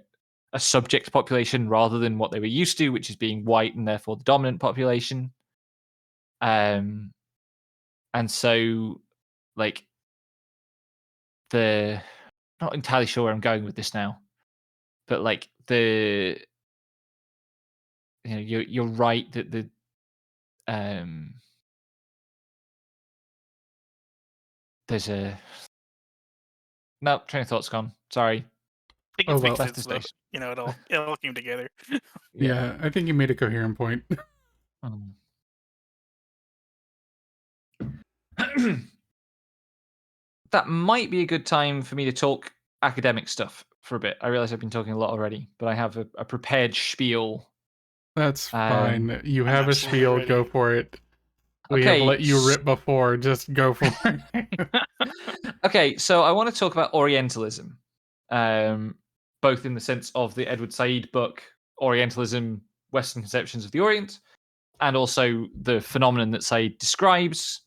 a subject population rather than what they were used to, which is being white and therefore the dominant population. And so, like, not entirely sure where I'm going with this now, but like you're right that there's a no train of thought's gone. Sorry, I think Oh, it makes well. left the sense though. station. You know, it all came together. Yeah, I think you made a coherent point. Um, that might be a good time for me to talk academic stuff for a bit. I realize I've been talking a lot already, but I have a prepared spiel. That's fine. You I'm have a absolutely spiel, ready. go for it. We have let you rip before, just go for it. Okay, so I want to talk about Orientalism, both in the sense of the Edward Said book, Orientalism, Western Conceptions of the Orient, and also the phenomenon that Said describes,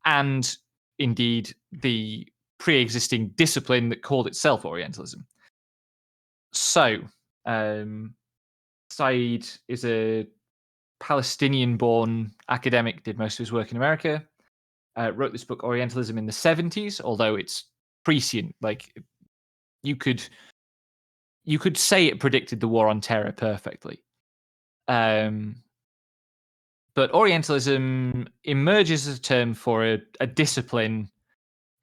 and indeed the pre-existing discipline that called itself Orientalism. So, Said is a Palestinian-born academic, did most of his work in America, wrote this book Orientalism in the 70s, although it's prescient. Like you could say it predicted the war on terror perfectly. But Orientalism emerges as a term for a discipline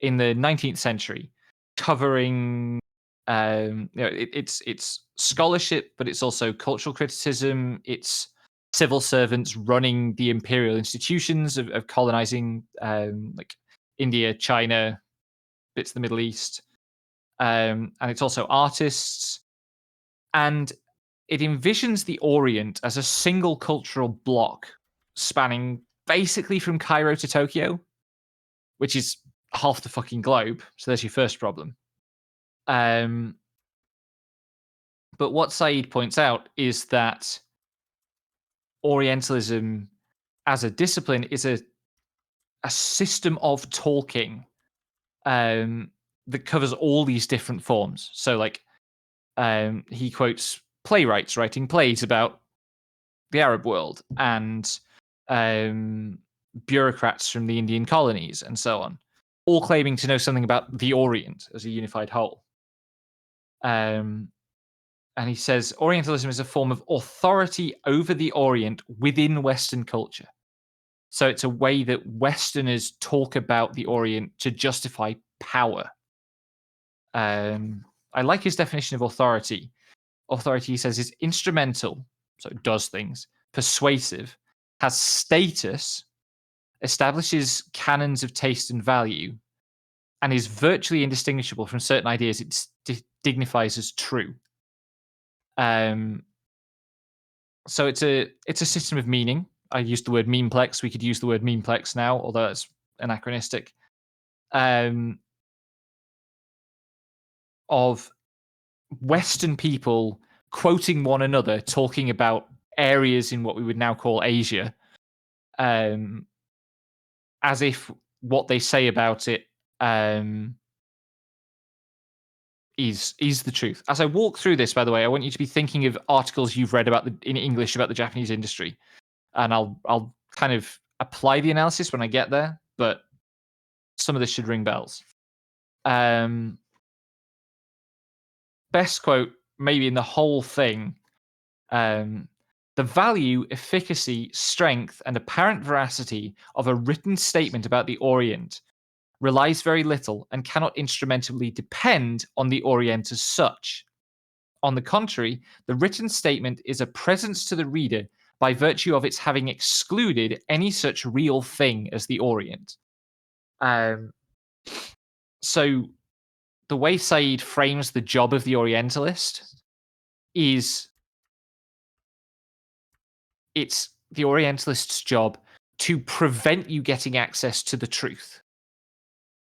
in the 19th century, covering it's scholarship, but it's also cultural criticism. It's civil servants running the imperial institutions of colonizing, like India, China, bits of the Middle East, and it's also artists, and it envisions the Orient as a single cultural block spanning basically from Cairo to Tokyo, which is half the fucking globe. So there's your first problem. But what Said points out is that Orientalism as a discipline is a system of talking that covers all these different forms. So, like, he quotes playwrights writing plays about the Arab world and bureaucrats from the Indian colonies and so on, all claiming to know something about the Orient as a unified whole. And he says Orientalism is a form of authority over the Orient within Western culture. So it's a way that Westerners talk about the Orient to justify power. I like his definition of authority. Authority, he says, is instrumental, so it does things, persuasive, has status, establishes canons of taste and value, and is virtually indistinguishable from certain ideas it dignifies as true. So it's a system of meaning. I used the word memeplex. We could use the word memeplex now, although that's anachronistic. Of Western people quoting one another, talking about areas in what we would now call Asia, as if what they say about it is the truth. As I walk through this, by the way, I want you to be thinking of articles you've read about in English about the Japanese industry, and I'll kind of apply the analysis when I get there. But some of this should ring bells. Best quote, maybe in the whole thing. The value, efficacy, strength, and apparent veracity of a written statement about the Orient relies very little and cannot instrumentally depend on the Orient as such. On the contrary, the written statement is a presence to the reader by virtue of its having excluded any such real thing as the Orient. So the way Said frames the job of the Orientalist is it's the Orientalist's job to prevent you getting access to the truth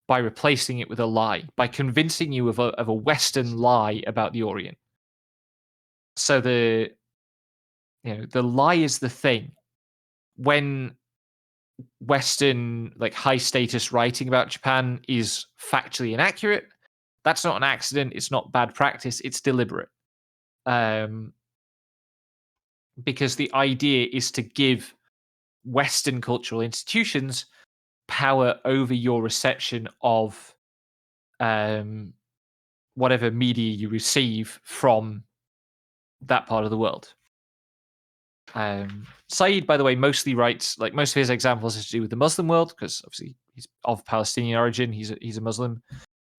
by replacing it with a lie, by convincing you of a Western lie about the Orient. So the lie is the thing. When Western, like, high status writing about Japan is factually inaccurate, that's not an accident. It's not bad practice. It's deliberate. Because the idea is to give Western cultural institutions power over your reception of whatever media you receive from that part of the world. Said, by the way, mostly writes, like, most of his examples has to do with the Muslim world, because obviously he's of Palestinian origin. He's a Muslim,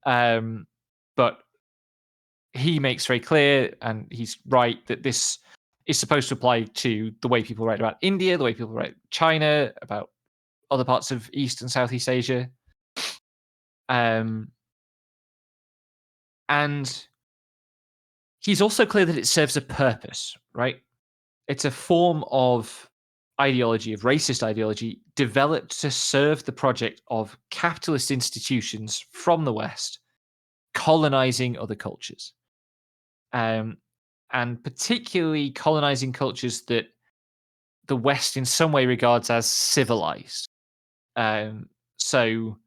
but he makes very clear, and he's right, that this is supposed to apply to the way people write about India, the way people write China, about other parts of East and Southeast Asia. And he's also clear that it serves a purpose, right? It's a form of ideology, of racist ideology, developed to serve the project of capitalist institutions from the West colonizing other cultures. And particularly colonizing cultures that the West in some way regards as civilized. Typically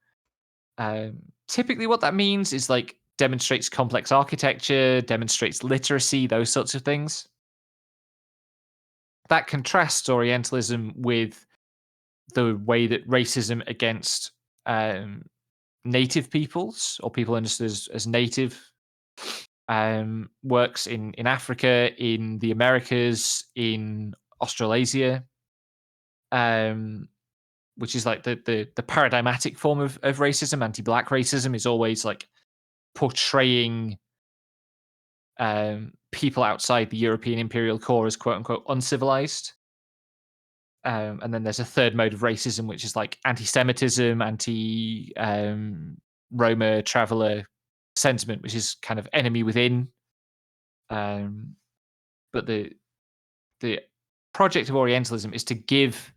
what that means is, like, demonstrates complex architecture, demonstrates literacy, those sorts of things. That contrasts Orientalism with the way that racism against native peoples, or people understood as native, works in Africa, in the Americas, in Australasia, which is like the paradigmatic form of racism. Anti-black racism is always, like, portraying people outside the European imperial core as quote unquote uncivilized. And then there's a third mode of racism, which is like anti-Semitism, Roma traveler sentiment, which is kind of enemy within. But the project of Orientalism is to give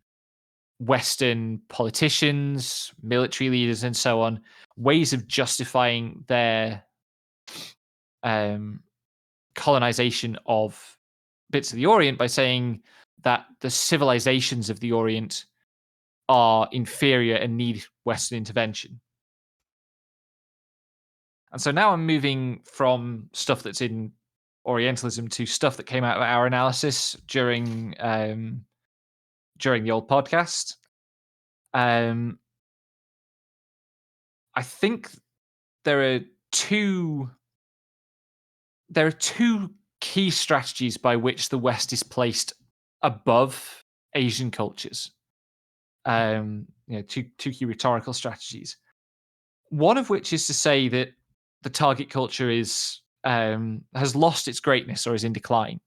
Western politicians, military leaders, and so on ways of justifying their colonization of bits of the Orient by saying that the civilizations of the Orient are inferior and need Western intervention. And so now I'm moving from stuff that's in Orientalism to stuff that came out of our analysis during the old podcast. I think there are two key strategies by which the West is placed above Asian cultures. Two key rhetorical strategies. One of which is to say that the target culture is has lost its greatness or is in decline.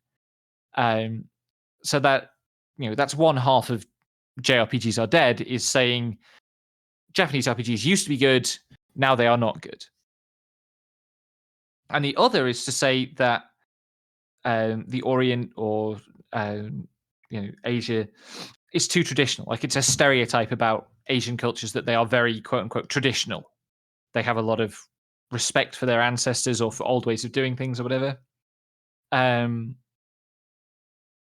So that, that's one half of JRPGs are dead, is saying Japanese RPGs used to be good, now they are not good. And the other is to say that the Orient, or Asia, is too traditional. Like, it's a stereotype about Asian cultures that they are very quote unquote traditional. They have a lot of respect for their ancestors or for old ways of doing things or whatever. And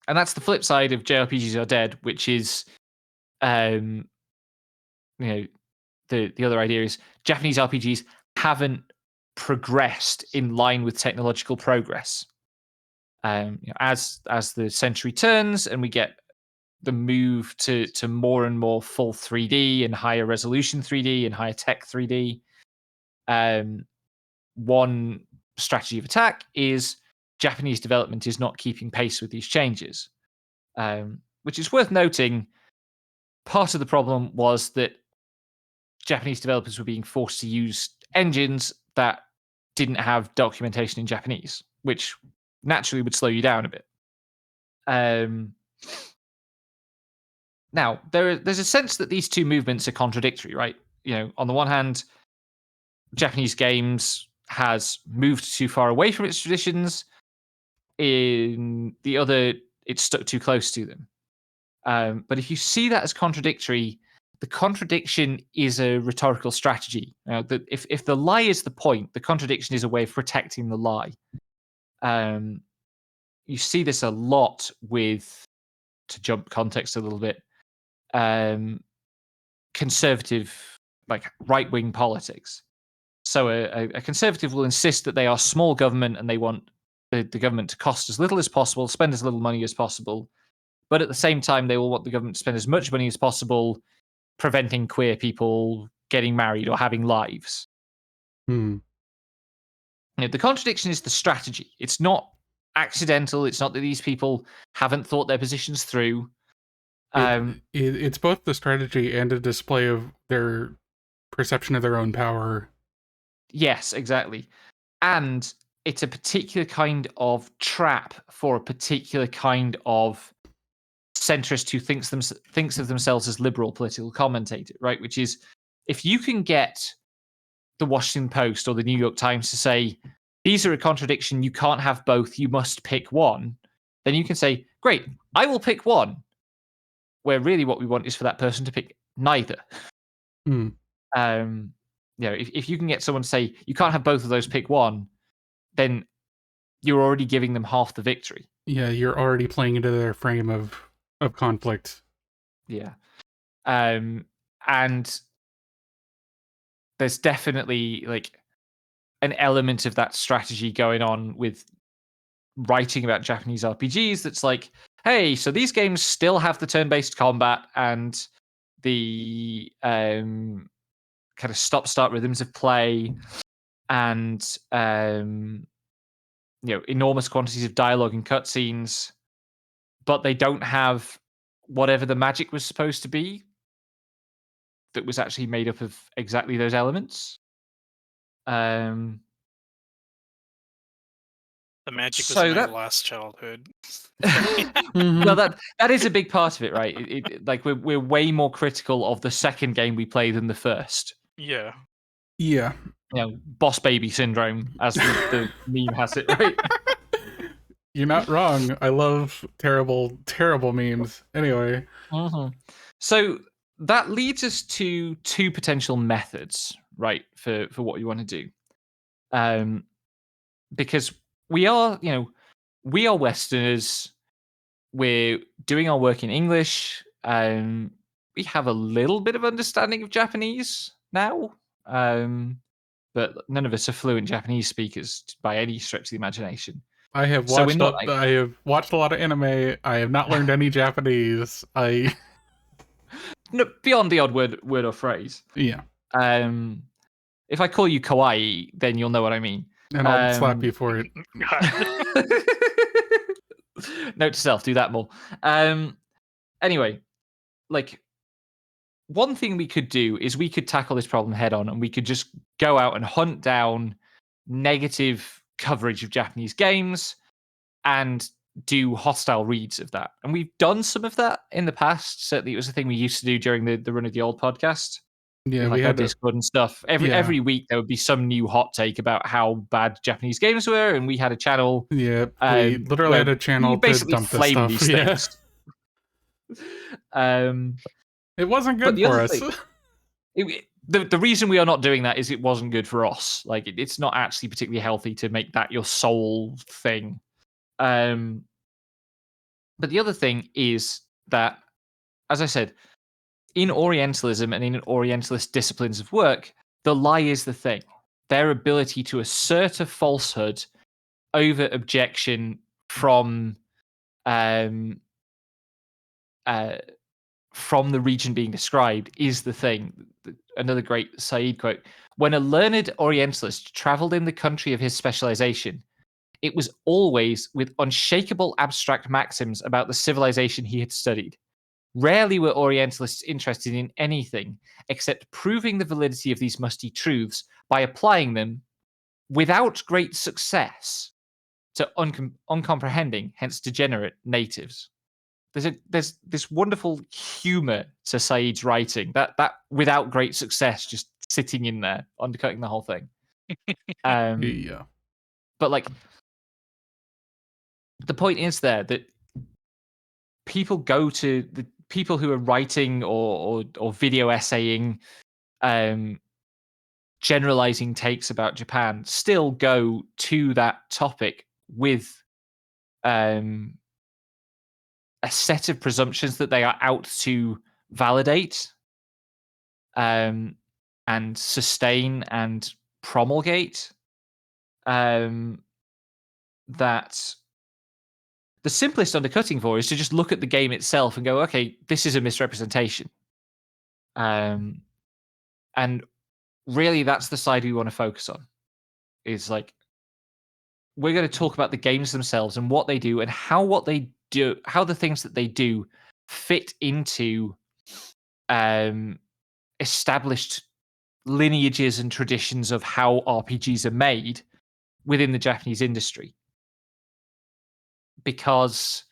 that's the flip side of JRPGs are dead, which is, you know, the other idea is Japanese RPGs haven't progressed in line with technological progress. As the century turns and we get the move to more and more full 3D and higher resolution 3D and higher tech 3D, one strategy of attack is Japanese development is not keeping pace with these changes, which is worth noting. Part of the problem was that Japanese developers were being forced to use engines that didn't have documentation in Japanese, which naturally would slow you down a bit. Now, there's a sense that these two movements are contradictory, right? On the one hand, Japanese games has moved too far away from its traditions. In the other, it's stuck too close to them. But if you see that as contradictory, the contradiction is a rhetorical strategy. If the lie is the point, the contradiction is a way of protecting the lie. You see this a lot with, to jump context a little bit, conservative, like right-wing politics. So a conservative will insist that they are small government and they want the government to cost as little as possible, spend as little money as possible. But at the same time, they will want the government to spend as much money as possible preventing queer people getting married or having lives. Hmm. The contradiction is the strategy. It's not accidental. It's not that these people haven't thought their positions through. It's both the strategy and a display of their perception of their own power. Yes, exactly. And it's a particular kind of trap for a particular kind of centrist who thinks of themselves as liberal political commentator, right? Which is, if you can get the Washington Post or the New York Times to say, these are a contradiction, you can't have both, you must pick one, then you can say, great, I will pick one. Where really what we want is for that person to pick neither. Hmm. If you can get someone to say, you can't have both of those, pick one, then you're already giving them half the victory. Yeah, you're already playing into their frame of conflict. Yeah. And there's definitely like an element of that strategy going on with writing about Japanese RPGs that's like, hey, so these games still have the turn-based combat and the kind of stop-start rhythms of play and enormous quantities of dialogue and cutscenes, but they don't have whatever the magic was supposed to be that was actually made up of exactly those elements. The magic was So my last childhood. Well, that is a big part of it, right? Like we're way more critical of the second game we play than the first. Yeah. Yeah. Boss baby syndrome, as the meme has it, right? You're not wrong. I love terrible, terrible memes. Anyway. Mm-hmm. So that leads us to two potential methods, right, for what you want to do. Because we are Westerners. We're doing our work in English. We have a little bit of understanding of Japanese now, but none of us are fluent Japanese speakers by any stretch of the imagination. I have watched. I have watched a lot of anime. I have not learned any Japanese. No, beyond the odd word or phrase. Yeah. If I call you kawaii, then you'll know what I mean. And I'll slap you for it. Note to self: do that more. Anyway, like, one thing we could do is we could tackle this problem head on, and we could just go out and hunt down negative coverage of Japanese games and do hostile reads of that. And we've done some of that in the past. Certainly, it was a thing we used to do during the run of the old podcast. Yeah, we had Discord and stuff. Every week there would be some new hot take about how bad Japanese games were, and we had a channel. Yeah, we literally had a channel to dump this stuff. These things. um, It wasn't but good the other for us. thing, the reason we are not doing that is it wasn't good for us. Like it's not actually particularly healthy to make that your sole thing. But the other thing is that, as I said, in Orientalism and in Orientalist disciplines of work, the lie is the thing. Their ability to assert a falsehood over objection um, uh, from the region being described is the thing. Another great Said quote: "When a learned Orientalist travelled in the country of his specialization, it was always with unshakable abstract maxims about the civilization he had studied. Rarely were Orientalists interested in anything except proving the validity of these musty truths by applying them without great success to uncomprehending, hence degenerate natives." There's this wonderful humor to Said's writing that without great success just sitting in there, undercutting the whole thing. Yeah. But like the point is there that people go to the people who are writing or video essaying, generalizing takes about Japan still go to that topic with um, a set of presumptions that they are out to validate, and sustain and promulgate, that the simplest undercutting for is to just look at the game itself and go, okay, this is a misrepresentation. And really, that's the side we want to focus on. Is like, we're going to talk about the games themselves and what they do and how what they do, how the things that they do fit into established lineages and traditions of how RPGs are made within the Japanese industry. Because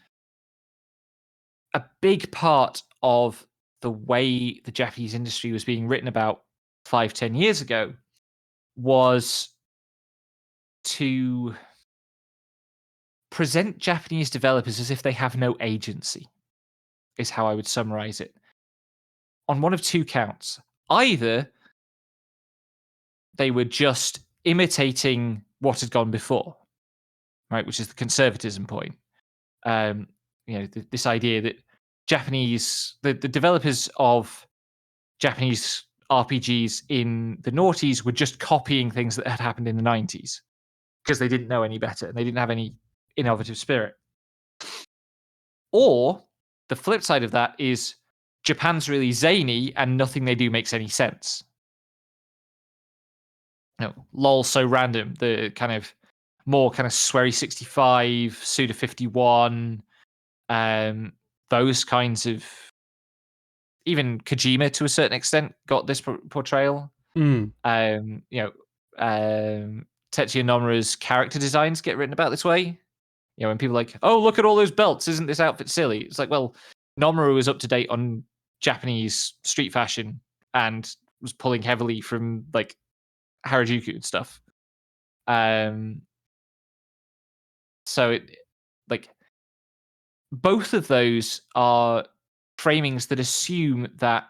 a big part of the way the Japanese industry was being written about 5-10 years ago was to present Japanese developers as if they have no agency, is how I would summarize it. On one of two counts. Either they were just imitating what had gone before, right, which is the conservatism point. This idea that the developers of Japanese RPGs in the noughties were just copying things that had happened in the 90s because they didn't know any better and they didn't have any innovative spirit. Or the flip side of that is Japan's really zany and nothing they do makes any sense. LOL so random, the kind of more kind of sweary 65, Suda 51, those kinds of, even Kojima to a certain extent got this portrayal. Tetsuya Nomura's character designs get written about this way. When people are like, oh, look at all those belts, isn't this outfit silly? It's like, well, Nomura was up to date on Japanese street fashion and was pulling heavily from like Harajuku and stuff. So it, like, both of those are framings that assume that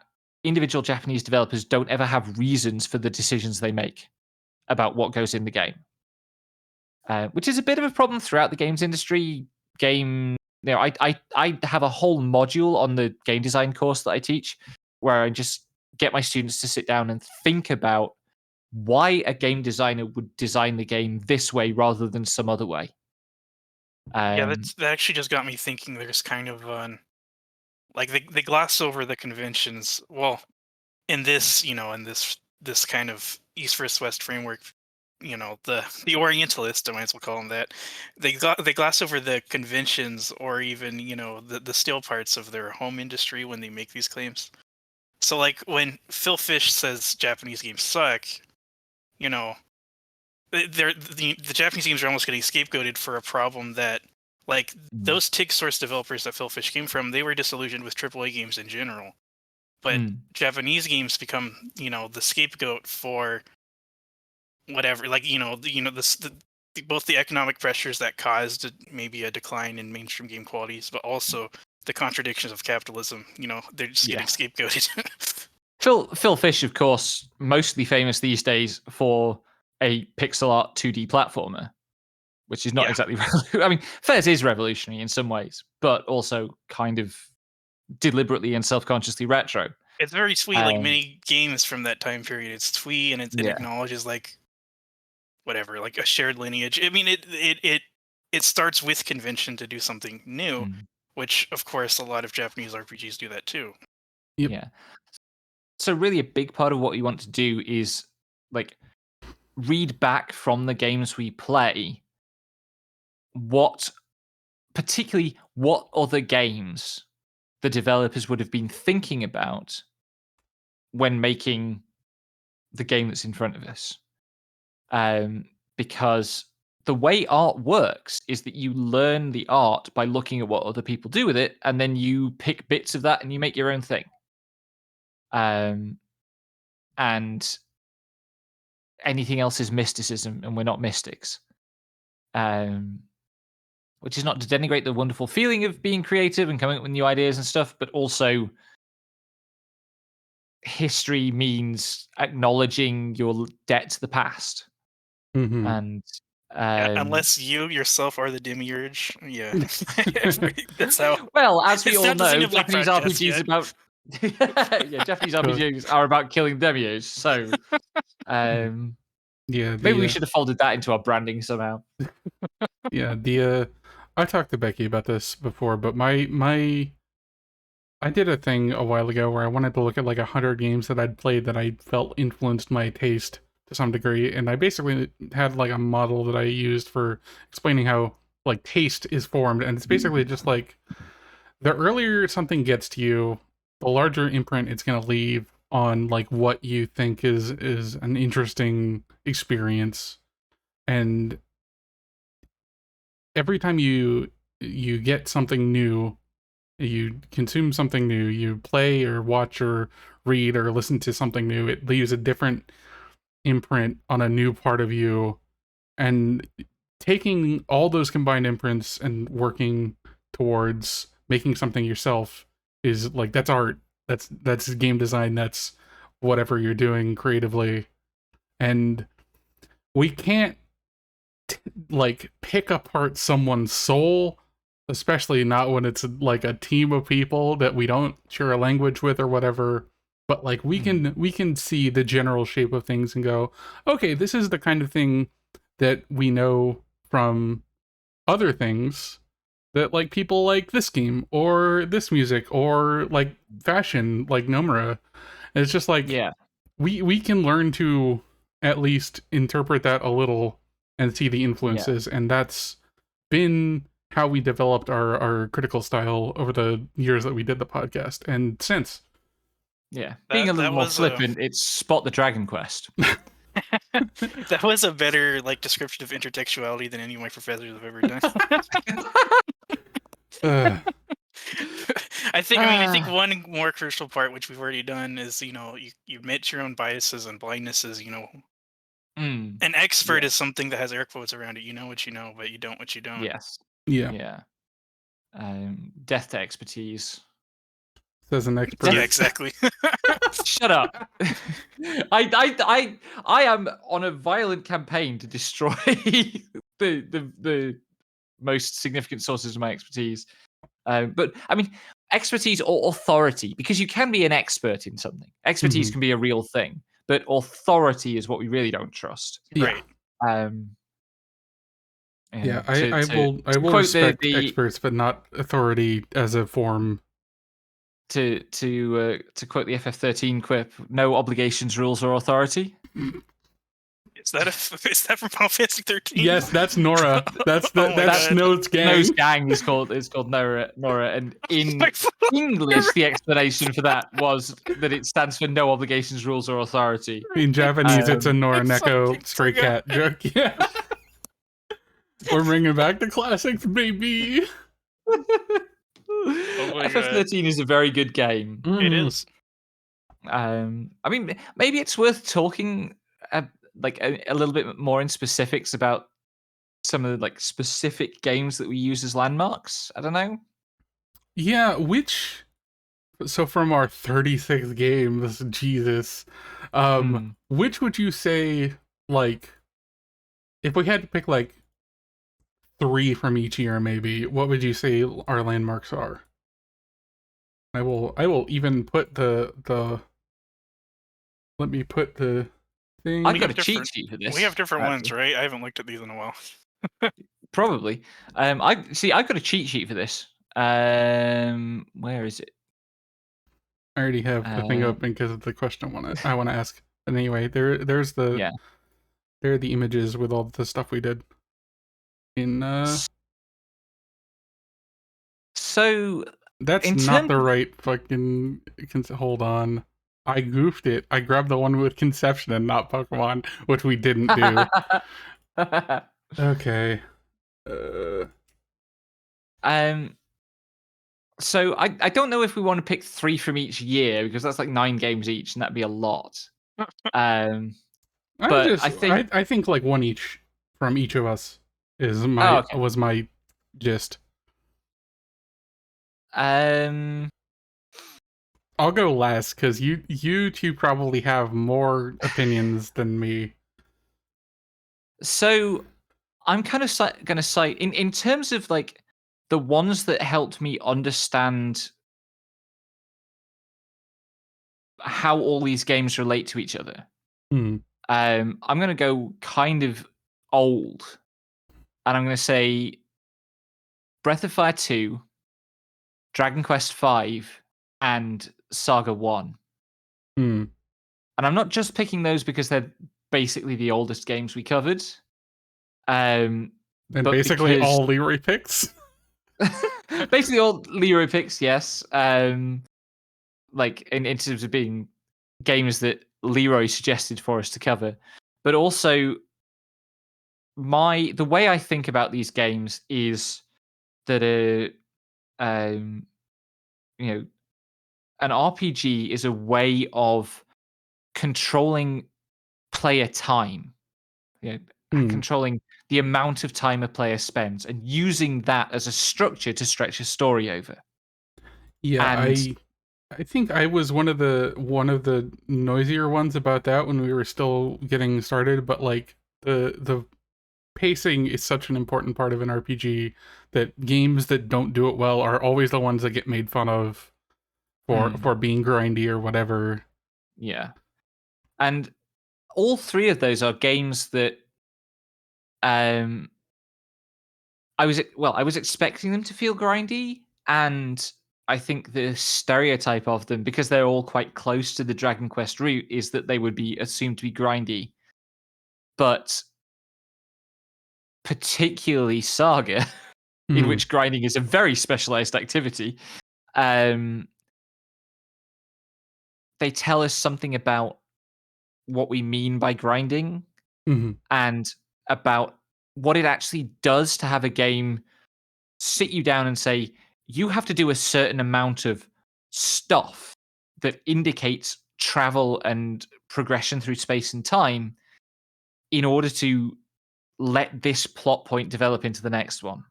individual Japanese developers don't ever have reasons for the decisions they make about what goes in the game, which is a bit of a problem throughout the games industry. I have a whole module on the game design course that I teach where I just get my students to sit down and think about why a game designer would design the game this way rather than some other way. Yeah, that actually just got me thinking. There's kind of like they gloss over the conventions. Well, in this, in this kind of East versus West framework, the Orientalist, I might as well call them that. They gloss over the conventions or even the stale parts of their home industry when they make these claims. So like when Phil Fish says Japanese games suck, you know, the Japanese games are almost getting scapegoated for a problem that, like, those TIG source developers that Phil Fish came from, they were disillusioned with AAA games in general. But Japanese games become, the scapegoat for whatever, like, both the economic pressures that caused maybe a decline in mainstream game qualities, but also the contradictions of capitalism. You know, they're just getting Yes. scapegoated. Phil Fish, of course, mostly famous these days for a pixel art 2D platformer, which is not Yeah. exactly. I mean, Fez is revolutionary in some ways, but also kind of deliberately and self-consciously retro. It's very sweet. Like Um, many games from that time period, it's twee and it Yeah. acknowledges like whatever, like a shared lineage. I mean, it starts with convention to do something new, Mm, which of course a lot of Japanese RPGs do that too. Yep. yeah. So really, a big part of what we want to do is like read back from the games we play. Particularly, what other games the developers would have been thinking about when making the game that's in front of us. Because the way art works is that you learn the art by looking at what other people do with it, and then you pick bits of that and you make your own thing. And anything else is mysticism, and we're not mystics. Which is not to denigrate the wonderful feeling of being creative and coming up with new ideas and stuff, but also history means acknowledging your debt to the past. Mm-hmm. And Yeah, unless you yourself are the demiurge. Yeah, that's how. well, as we It's all not the know, Xenoblade Japanese podcast RPGs yet. about Japanese RPGs are about killing demiurge. So Yeah, maybe we should have folded that into our branding somehow. yeah, I talked to Becky about this before, but my I did a thing a while ago where I wanted to look at like 100 games that I'd played that I felt influenced my taste to some degree, and I basically had like a model that I used for explaining how like taste is formed, and it's basically just like the earlier something gets to you, the larger imprint it's going to leave on like what you think is an interesting experience. And every time you get something new, you consume something new, you play or watch or read or listen to something new, it leaves a different imprint on a new part of you. And taking all those combined imprints and working towards making something yourself is like, that's art. That's game design. That's whatever you're doing creatively. And we can't like pick apart someone's soul, especially not when it's like a team of people that we don't share a language with or whatever. But like we can see the general shape of things and go, okay, this is the kind of thing that we know from other things that like people like this game or this music or like fashion like Nomura. And it's just like we can learn to at least interpret that a little and see the influences, and that's been how we developed our critical style over the years that we did the podcast and since. Yeah, being a little more flippant, it's Spot the Dragon Quest. That was a better like description of intertextuality than any of my professors have ever done. I think one more crucial part, which we've already done, is you admit your own biases and blindnesses. An expert is something that has air quotes around it. You know what you know, but you don't what you don't. Yes. Yeah. Death to expertise. Says an expert. Yeah, exactly. Shut up. I am on a violent campaign to destroy the most significant sources of my expertise. But I mean, expertise or authority, because you can be an expert in something. Expertise can be a real thing, but authority is what we really don't trust. Right. Yeah, I will respect experts, but not authority as a form. To quote the FF13 quip, no obligations, rules, or authority. Is that from Final Fantasy 13? Yes, that's Nora. That's Snow's gang. Snow's gang is called Nora, and in English, the explanation for that was that it stands for no obligations, rules, or authority. In Japanese, it's a Nora Neko stray cat joke. Yeah, we're bringing back the classics, baby. FF13 is a very good game. It is. I mean, maybe it's worth talking like a little bit more in specifics about some of the like specific games that we use as landmarks. I don't know. Yeah, which so from our 36 games, Jesus, Hmm. which would you say, like, if we had to pick like 3 from each year, maybe, what would you say our landmarks are? I will even put the let me put the I've We thing. got have a cheat different. sheet for We have this. different ones, Actually, right? I haven't looked at these in a while. probably. I see. I've got a cheat sheet for this. Where is it? I already have the thing Uh, open because of the question I want to ask. And anyway, there's yeah. there are the images with all the stuff we did in S- So, that's in not terms the right fucking hold on. I goofed it. I grabbed the one with Conception and not Pokemon, which we didn't do. of, Okay. Uh, um, so I don't know if we want to pick 3 from each year because that's like 9 games each, and that'd be a lot. Um, but I think. I think like one each from each of us is Oh, my okay. was my gist. Um, I'll go last because you two probably have more opinions than me. so I'm kind of going to cite in terms of like the ones that helped me understand how all these games relate to each other. Hmm. I'm going to go kind of old, and I'm going to say Breath of Fire 2, Dragon Quest 5, and Saga 1. Hmm. And I'm not just picking those because they're basically the oldest games we covered, um, And but basically because all Leroy picks. basically all Leroy picks, yes. Like in terms of being games that Leroy suggested for us to cover, but also the way I think about these games is that you know an RPG is a way of controlling player time, you know, Hmm. controlling the amount of time a player spends and using that as a structure to stretch a story over. Yeah, And I think I was one of the noisier ones about that when we were still getting started, but like the pacing is such an important part of an RPG that games that don't do it well are always the ones that get made fun of for being grindy or whatever. yeah, and all 3 of those are games that um I was expecting them to feel grindy, and I think the stereotype of them, because they're all quite close to the Dragon Quest route, is that they would be assumed to be grindy. But particularly Saga, in Hmm. which grinding is a very specialized activity, um, they tell us something about what we mean by grinding Hmm. and about what it actually does to have a game sit you down and say, you have to do a certain amount of stuff that indicates travel and progression through space and time in order to let this plot point develop into the next one.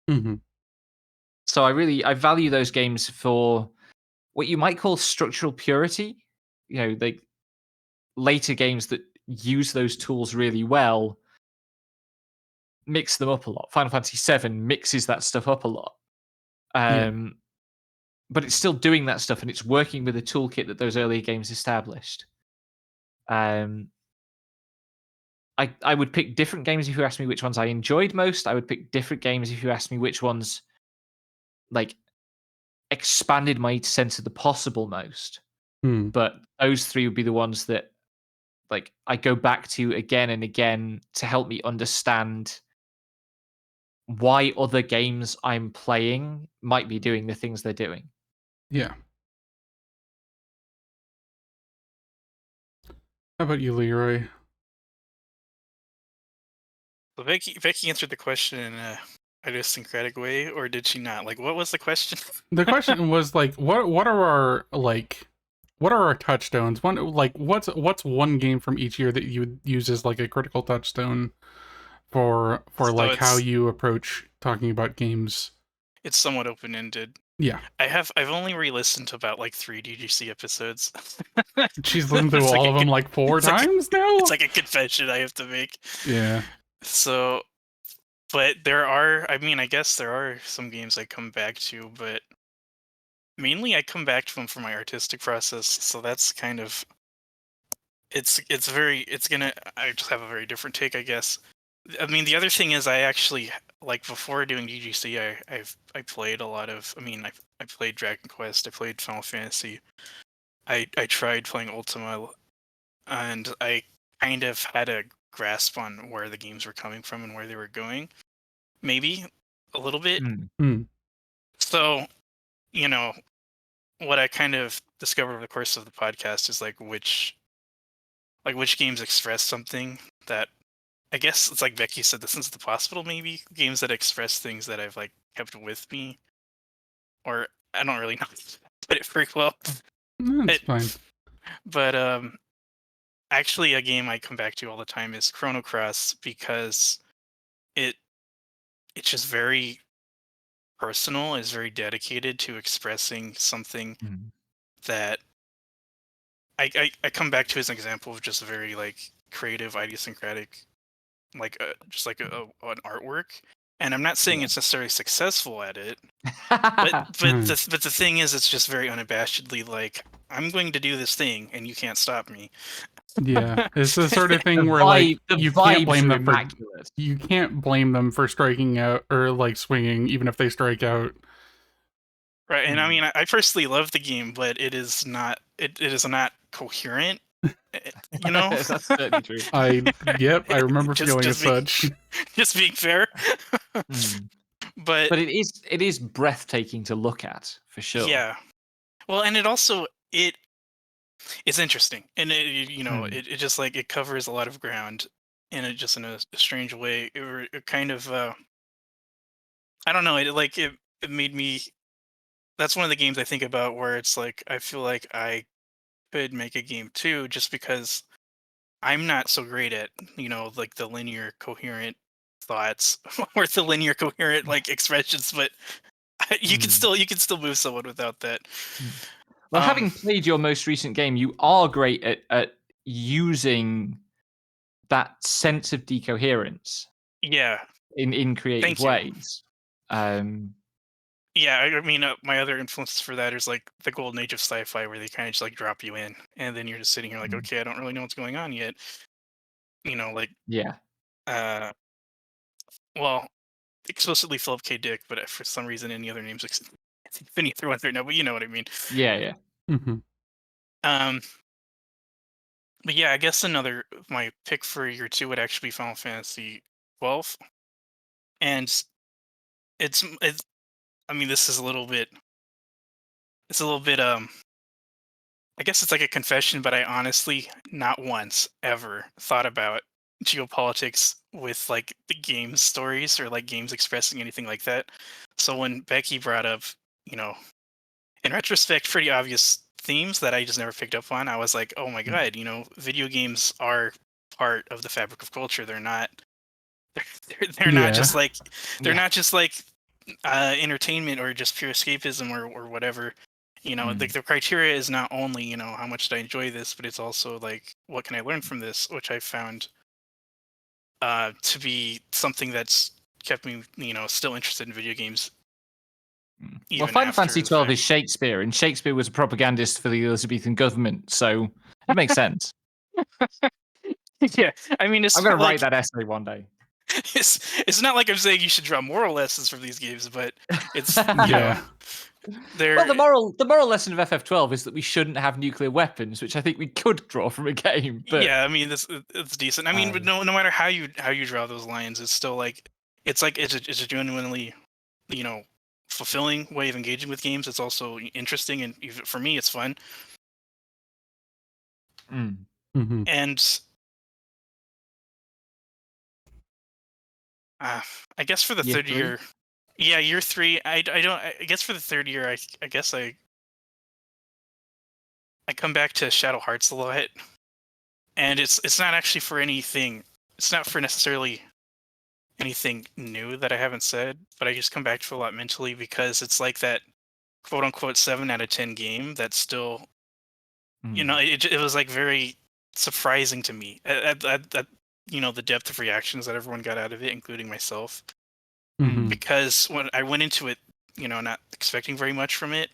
Hmm. So I value those games for what you might call structural purity. You know, like later games that use those tools really well mix them up a lot. Final Fantasy VII mixes that stuff up a lot. Yeah. Um, but it's still doing that stuff and it's working with the toolkit that those earlier games established. Um, I would pick different games if you asked me which ones I enjoyed most. I would pick different games if you asked me which ones like expanded my sense of the possible most. Hmm. But those 3 would be the ones that like I go back to again and again to help me understand why other games I'm playing might be doing the things they're doing. Yeah. How about you, Leroy? So Becky answered the question in a idiosyncratic way, or did she not? Like, what was the question? The question was like, what are our like, what are our touchstones? One like, what's one game from each year that you would use as like a critical touchstone for So like how you approach talking about games? it's somewhat open ended. Yeah. I've only re-listened to about like 3 DGC episodes. She's listened to It's like all a of them like 4 it's like times now? it's like a confession I have to make. Yeah. So, but there are, I mean, I guess there are some games I come back to, but mainly I come back to them for my artistic process. So that's kind of it's very it's gonna I just have a very different take, I guess. I mean, the other thing is I actually like before doing DGC, I played a lot of. I mean, I played Dragon Quest, I played Final Fantasy, I tried playing Ultima, and I kind of had a grasp on where the games were coming from and where they were going, maybe a little bit. Hmm. So, you know, what I kind of discovered over the course of the podcast is like which games express something that I guess it's like Becky said, the sense of the possible, maybe games that express things that I've like kept with me, or I don't really know how to put it very well. That's But, fine. but actually, a game I come back to all the time is Chrono Cross because it it's just very personal, is very dedicated to expressing something that I come back to as an example of just a very like creative, idiosyncratic, like just like an artwork. And I'm not saying Yeah. it's necessarily successful at it, but the thing is, it's just very unabashedly like I'm going to do this thing, and you can't stop me. Yeah. It's the sort of the thing where like the you can't vibes blame are them for immaculate. you can't blame them for striking out or like swinging even if they strike out. Right, and I mean, I personally love the game, but it is not it is not coherent. You know, That's certainly true. I remember just feeling as just being such. just being fair. But But it is breathtaking to look at for sure. yeah, well, and it also it's interesting, and you know, it just like it covers a lot of ground, and it just in a strange way. It kind of I don't know. It made me. That's one of the games I think about where it's like I feel like I could make a game too, just because I'm not so great at like the linear coherent thoughts or the linear coherent like expressions, but you can still move someone without that. Well, Um, having played your most recent game, you are great at using that sense of decoherence yeah, in creative thank you. ways. Um, Yeah, I mean, my other influences for that is like the golden age of sci-fi, where they kind of just like drop you in, and then you're just sitting here like, okay, I don't really know what's going on yet. Like, yeah, uh, well, explicitly Philip K. Dick, but for some reason, any other names, Vinny threw one there now, but you know what I mean. yeah. Hmm. Um, but yeah, I guess my pick for year two would actually be Final Fantasy 12, and it's. I mean, this is a little bit. It's a little bit. I guess it's like a confession, but I honestly not once ever thought about geopolitics with like the game stories or like games expressing anything like that. So when Becky brought up, you know, in retrospect, pretty obvious themes that I just never picked up on, I was like, oh my god, video games are part of the fabric of culture. They're not. They're not Yeah. just like they're Yeah. not just like entertainment or just pure escapism or whatever. Like the criteria is not only how much did I enjoy this, but it's also like what can I learn from this, which I found to be something that's kept me still interested in video games Well, even Final after Fantasy the 12 is fact. Shakespeare, and Shakespeare was a propagandist for the Elizabethan government, so it makes sense. Yeah, I mean it's I'm going not to write like that essay one day. it's not like I'm saying you should draw moral lessons from these games, but it's Yeah. Well, they're the moral lesson of FF12 is that we shouldn't have nuclear weapons, which I think we could draw from a game. But yeah, I mean it's decent. I mean, but no matter how you draw those lines, it's still like it's a genuinely you know fulfilling way of engaging with games. It's also interesting, and even for me it's fun. Hmm. And I guess for the year third three, year, yeah, year three, I don't I guess for the third year, I guess I come back to Shadow Hearts a lot, and it's not actually for anything. It's not for necessarily anything new that I haven't said, but I just come back to a lot mentally because it's like that. quote unquote 7 out of 10 game that's still, you Mm. know, it was like very surprising to me at you know, the depth of reactions that everyone got out of it, including myself. Mm-hmm. Because when I went into it, you know, not expecting very much from it,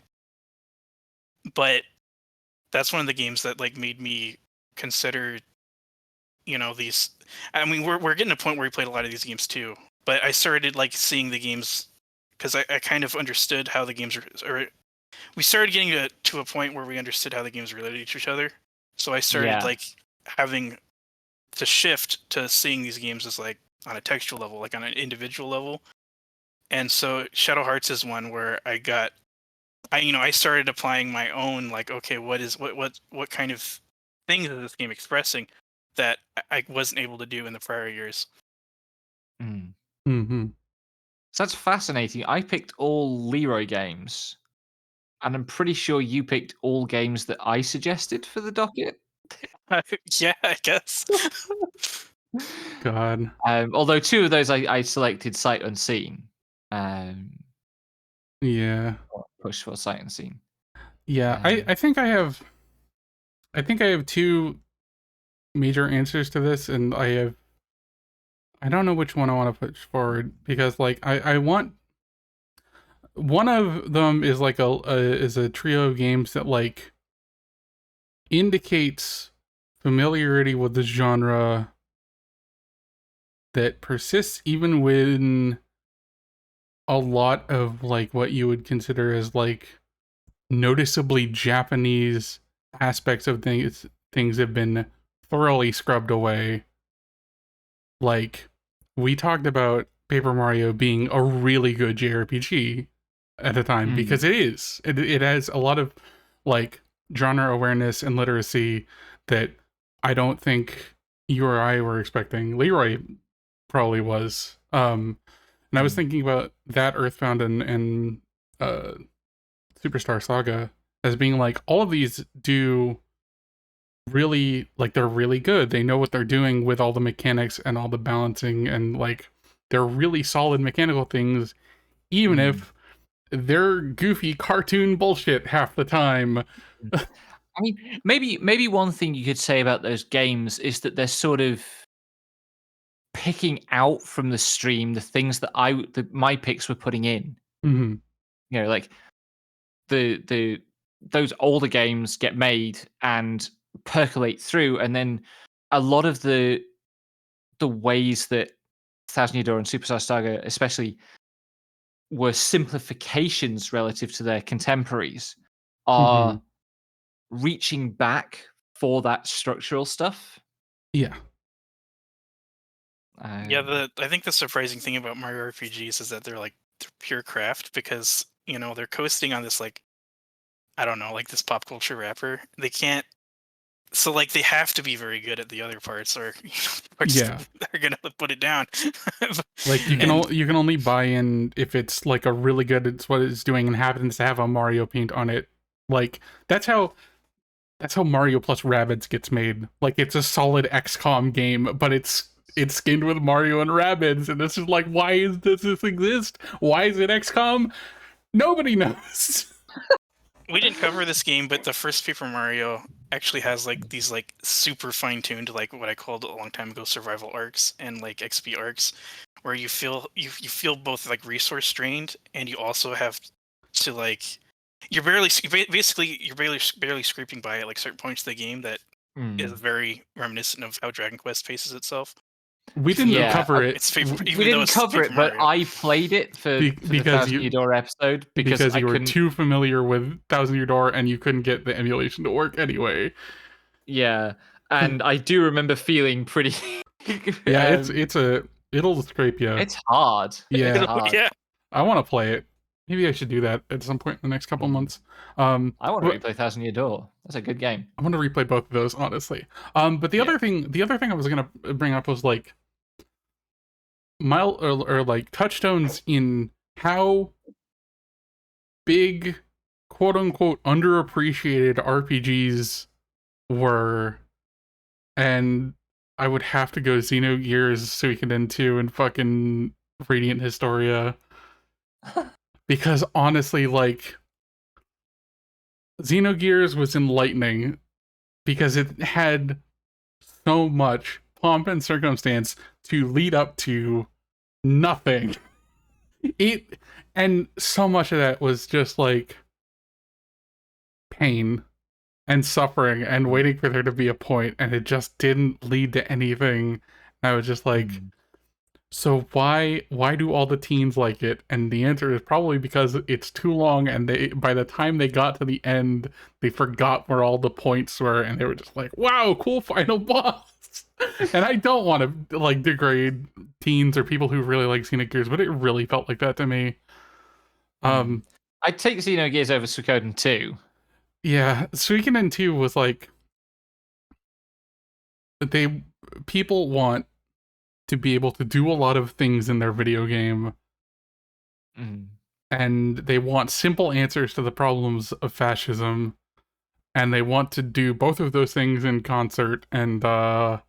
but that's one of the games that like made me consider, you know, these. I mean, we're getting to a point where we played a lot of these games too, but I started like seeing the games because I kind of understood how the games are, or we started getting to a point where we understood how the games related to each other. So I started Yeah. like having to shift to seeing these games as like on a textual level, like on an individual level. And so Shadow Hearts is one where I started applying my own like, okay, what kind of things is this game expressing that I wasn't able to do in the prior years. Mm. Mm-hmm. So that's fascinating. I picked all Leroy games, and I'm pretty sure you picked all games that I suggested for the docket. Yeah, I guess. God. Although two of those I selected sight unseen. Um, Yeah. or push for sight unseen. Yeah. Um, I think I think I have two major answers to this, and I don't know which one I want to push forward because like I want one of them is like is a trio of games that like indicates familiarity with the genre that persists even when a lot of like what you would consider as like noticeably Japanese aspects of things have been thoroughly scrubbed away. Like we talked about Paper Mario being a really good JRPG at the time because it is. It has a lot of like genre awareness and literacy that I don't think you or I were expecting. Leroy probably was. And I was thinking about that Earthbound and uh Superstar Saga as being like all of these do really like they're really good. They know what they're doing with all the mechanics and all the balancing and like they're really solid mechanical things even if they're goofy cartoon bullshit half the time. I mean, maybe one thing you could say about those games is that they're sort of picking out from the stream the things that my picks were putting in. Mm-hmm. You know, like the those older games get made and percolate through, and then a lot of the ways that Thousand Year Door and Superstar Saga, especially, were simplifications relative to their contemporaries, Mm-hmm. are reaching back for that structural stuff. Yeah. Yeah, I think the surprising thing about Mario RPGs is that they're pure craft because, you know, they're coasting on this like, I don't know, like this pop culture wrapper. They can't, so like they have to be very good at the other parts or you know, parts Yeah. are gonna put it down. Like you can And you can only buy in if it's like a really good it's what it's doing and happens to have a Mario paint on it. Like that's how Mario plus Rabbids gets made. Like it's a solid XCOM game, but it's skinned with Mario and Rabbids, and this is like, why does this exist? Why is it XCOM? Nobody knows. we didn't cover this game, but the first Paper Mario actually has like these like super fine-tuned like what I called a long time ago survival arcs and like XP arcs where you feel both like resource strained and you also have to like basically you're barely scraping by at like certain points of the game that is very reminiscent of how Dragon Quest paces itself. We didn't Yeah, cover it It's Paper, we even though didn't it's cover Paper it, but Mario. I played it for the because Thousand Year Door episode because I you were couldn't. too familiar with Thousand Year Door and you couldn't get the emulation to work anyway. Yeah, and I do remember feeling pretty. Yeah, it'll scrape you. It's hard. Yeah. It's hard. Yeah, I want to play it. Maybe I should do that at some point in the next couple months. I want to but replay Thousand Year Door. That's a good game. I want to replay both of those, honestly. But the other thing I was gonna bring up was like or like touchstones in how big, quote unquote, underappreciated RPGs were, and I would have to go Xenogears Suikoden 2 and fucking Radiant Historia because honestly, like Xenogears was enlightening because it had so much pomp and circumstance to lead up to nothing. It and so much of that was just like pain and suffering and waiting for there to be a point, and it just didn't lead to anything. I was just like, so why do all the teens like it? And the answer is probably because it's too long, and they by the time they got to the end, they forgot where all the points were, and they were just like, wow, cool final boss. And I don't want to like degrade teens or people who really like Xenogears, but it really felt like that to me. I'd take Xenogears over Suikoden 2. Yeah, Suikoden 2 was like people want to be able to do a lot of things in their video game, and they want simple answers to the problems of fascism, and they want to do both of those things in concert. And the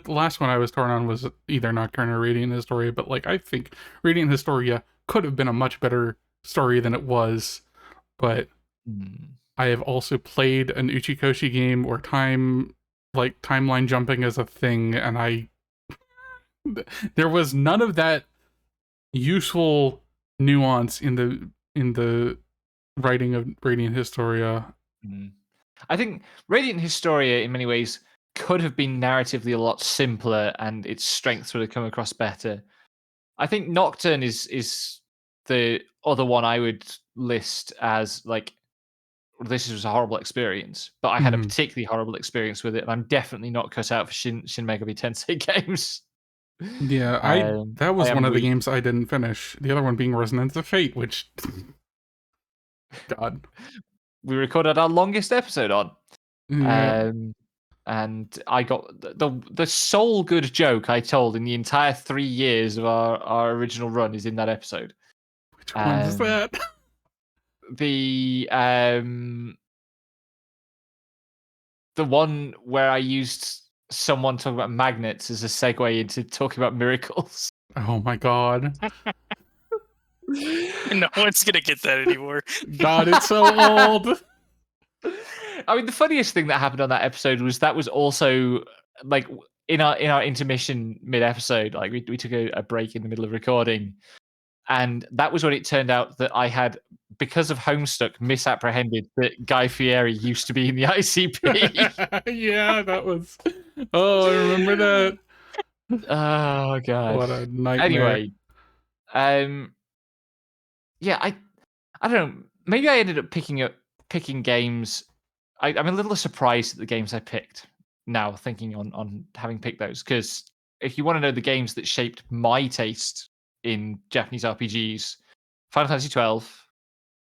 last one I was torn on was either Nocturne or Radiant Historia, but like I think Radiant Historia could have been a much better story than it was. But I have also played an Uchikoshi game where timeline jumping is a thing, and there was none of that useful nuance in the writing of Radiant Historia. I think Radiant Historia, in many ways, could have been narratively a lot simpler, and its strengths would have come across better. I think Nocturne is the other one I would list as like, this was a horrible experience, but I had a particularly horrible experience with it, and I'm definitely not cut out for Shin Megami Tensei games. Yeah, that was one of the weak. games I didn't finish. The other one being Resonance of Fate, which God. We recorded our longest episode on. Yeah. And I got the sole good joke I told in the entire 3 years of our original run is in that episode. Which one is that? The one where I used someone talking about magnets as a segue into talking about miracles. Oh my God. No one's gonna get that anymore. God, it's so old. I mean, the funniest thing that happened on that episode was also like in our intermission mid-episode, like we took a break in the middle of recording, and that was when it turned out that I had, because of Homestuck, misapprehended that Guy Fieri used to be in the ICP. Yeah, that was. Oh, I remember that. Oh God. What a nightmare. Anyway, yeah, I don't know. Maybe I ended up picking games. I'm a little surprised at the games I picked now, thinking on having picked those, because if you want to know the games that shaped my taste in Japanese RPGs, Final Fantasy 12,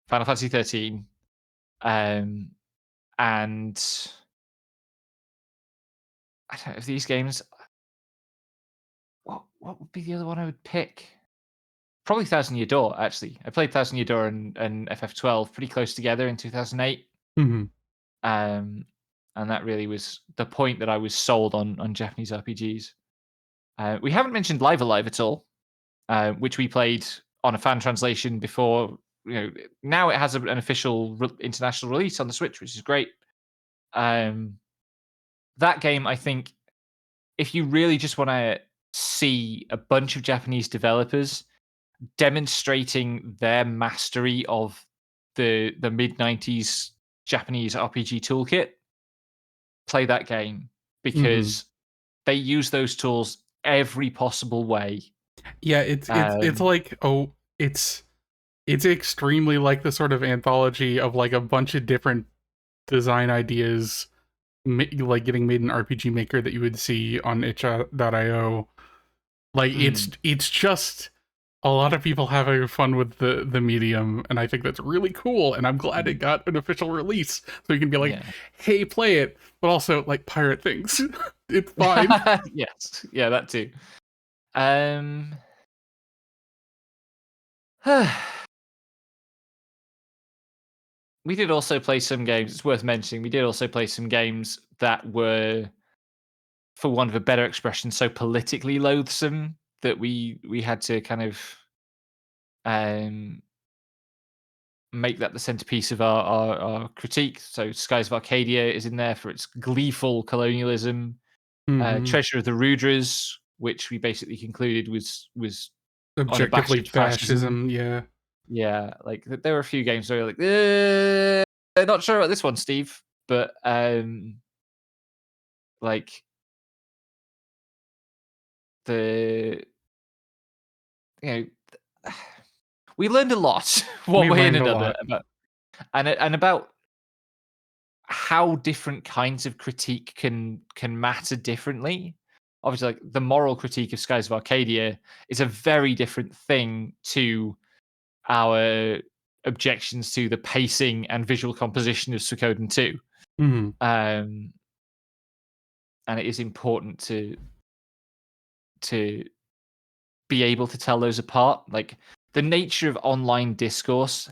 Final Fantasy 13, and I don't know if these games. What would be the other one I would pick? Probably Thousand Year Door. Actually, I played Thousand Year Door and FF12 pretty close together in 2008. And that really was the point that I was sold on Japanese RPGs. We haven't mentioned Live Alive at all, which we played on a fan translation before. Now it has an official international release on the Switch, which is great. That game, I think, if you really just want to see a bunch of Japanese developers demonstrating their mastery of the mid-90s Japanese RPG toolkit, play that game, because they use those tools every possible way. Yeah, it's like it's extremely like the sort of anthology of like a bunch of different design ideas like getting made in RPG Maker that you would see on itch.io. Like it's just a lot of people having fun with the medium, and I think that's really cool, and I'm glad it got an official release so you can be like, hey, play it, but also like pirate things. It's fine. Yes, yeah, that too. We did also play some games. It's worth mentioning. We did also play some games that were, for want of a better expression, so politically loathsome that we had to kind of make that the centerpiece of our critique. So Skies of Arcadia is in there for its gleeful colonialism. Mhm. Treasure of the Rudras, which we basically concluded was Objectively unabashed fascism. fascism. Yeah. Yeah, like there were a few games where you're like, not sure about this one, Steve, but like the you know we learned a lot one We way and learned a another lot. about and about how different kinds of critique can matter differently. Obviously, like the moral critique of Skies of Arcadia is a very different thing to our objections to the pacing and visual composition of Suikoden 2. Mhm. And it is important to be able to tell those apart. Like the nature of online discourse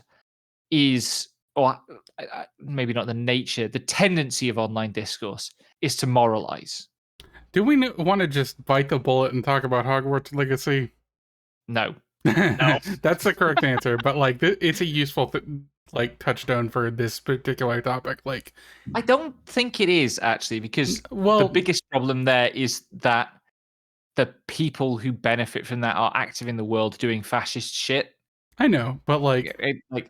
is, or maybe not the nature, the tendency of online discourse is to moralize. Do we want to just bite the bullet and talk about Hogwarts Legacy? No, No. That's the correct answer, but like it's a useful like touchstone for this particular topic. Like, I don't think it is actually, because the well, biggest problem there is that the people who benefit from that are active in the world doing fascist shit. I know, but like, Like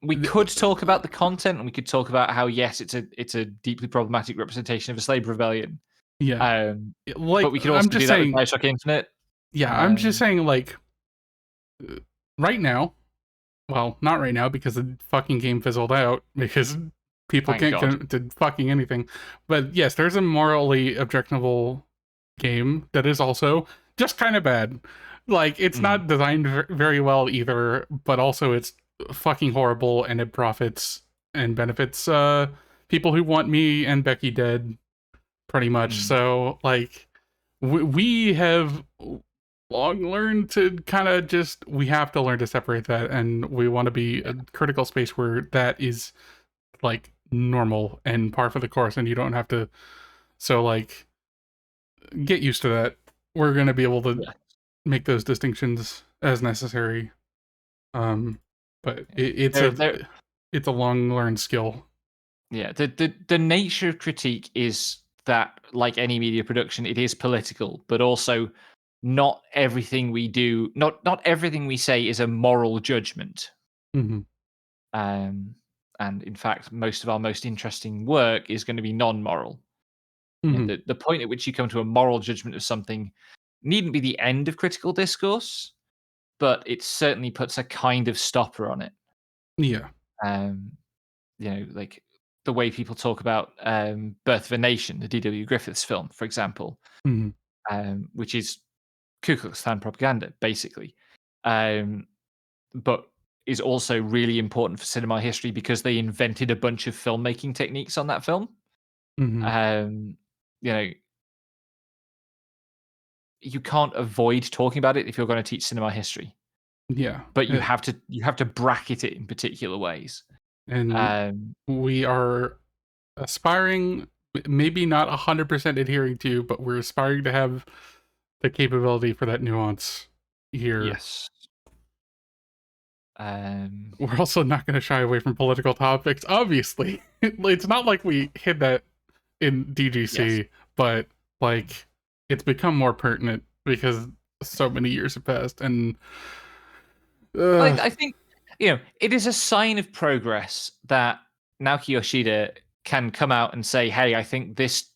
we could talk about the content, and we could talk about how yes, it's a deeply problematic representation of a slave rebellion. yeah, Um, but like we could I'm also do just that with saying, Bioshock Infinite. yeah, I'm just saying, like, right now, well, not right now because the fucking game fizzled out because people Thank can't God. get to fucking anything. But yes, there's a morally objectionable game that is also just kind of bad. Like, it's not designed very well either, but also it's fucking horrible and it profits and benefits people who want me and Becky dead, pretty much. So, like, we have long learned to kind of just, we have to learn to separate that, and we want to be a critical space where that is like normal and par for the course, and you don't have to. So, like, get used to that. We're gonna be able to Yeah. make those distinctions as necessary. But it's There, it's a long learned skill. yeah. The nature of critique is that, like any media production, it is political, but also not everything we do, not everything we say is a moral judgment. Hmm. And in fact, most of our most interesting work is going to be non-moral. Hmm. The point at which you come to a moral judgment of something needn't be the end of critical discourse, but it certainly puts a kind of stopper on it. Yeah. Um, like the way people talk about Birth of a Nation, the D.W. Griffiths film, for example, Hmm. which is Ku Klux Klan propaganda, basically, but is also really important for cinema history because they invented a bunch of filmmaking techniques on that film. Hmm. Um, you know, you can't avoid talking about it if you're going to teach cinema history, Yeah. but you have to bracket it in particular ways. And Um, we are aspiring, maybe not 100% adhering to, but we're aspiring to have the capability for that nuance here. yes. Um, We're also not going to shy away from political topics, obviously. It's not like we hid that in yes. DGC, but like it's become more pertinent because so many years have passed. And I think it is a sign of progress that Naoki Yoshida can come out and say, "Hey, I think this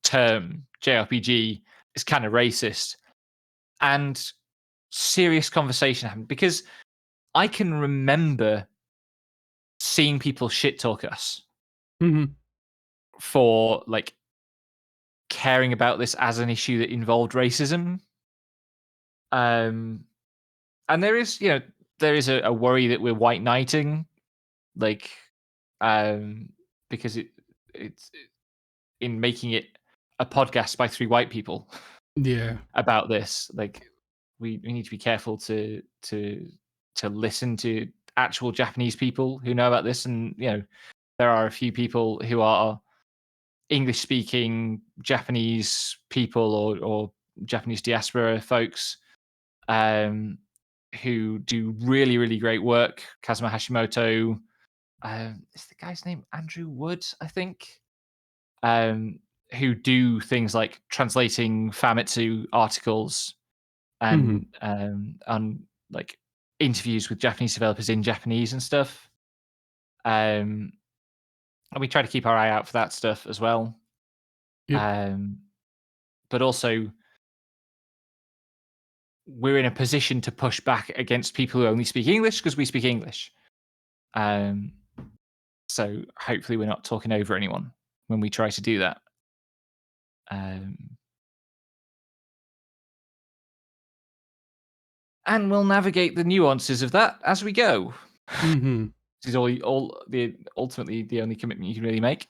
term JRPG is kind of racist," and serious conversation happened, because I can remember seeing people shit talk us mhm, for like caring about this as an issue that involved racism. Um, and there is a worry that we're white knighting, like, because it's in making it a podcast by three white people yeah, about this. Like, we need to be careful to listen to actual Japanese people who know about this, and there are a few people who are English speaking Japanese people or Japanese diaspora folks, um, who do really, really great work. Kazuma Hashimoto. Is the guy's name Andrew Wood, I think? Who do things like translating Famitsu articles and on like interviews with Japanese developers in Japanese and stuff. And we try to keep our eye out for that stuff as well. Yep. But also, we're in a position to push back against people who only speak English because we speak English. So hopefully we're not talking over anyone when we try to do that. And we'll navigate the nuances of that as we go. Mm-hmm. This is ultimately the only commitment you can really make.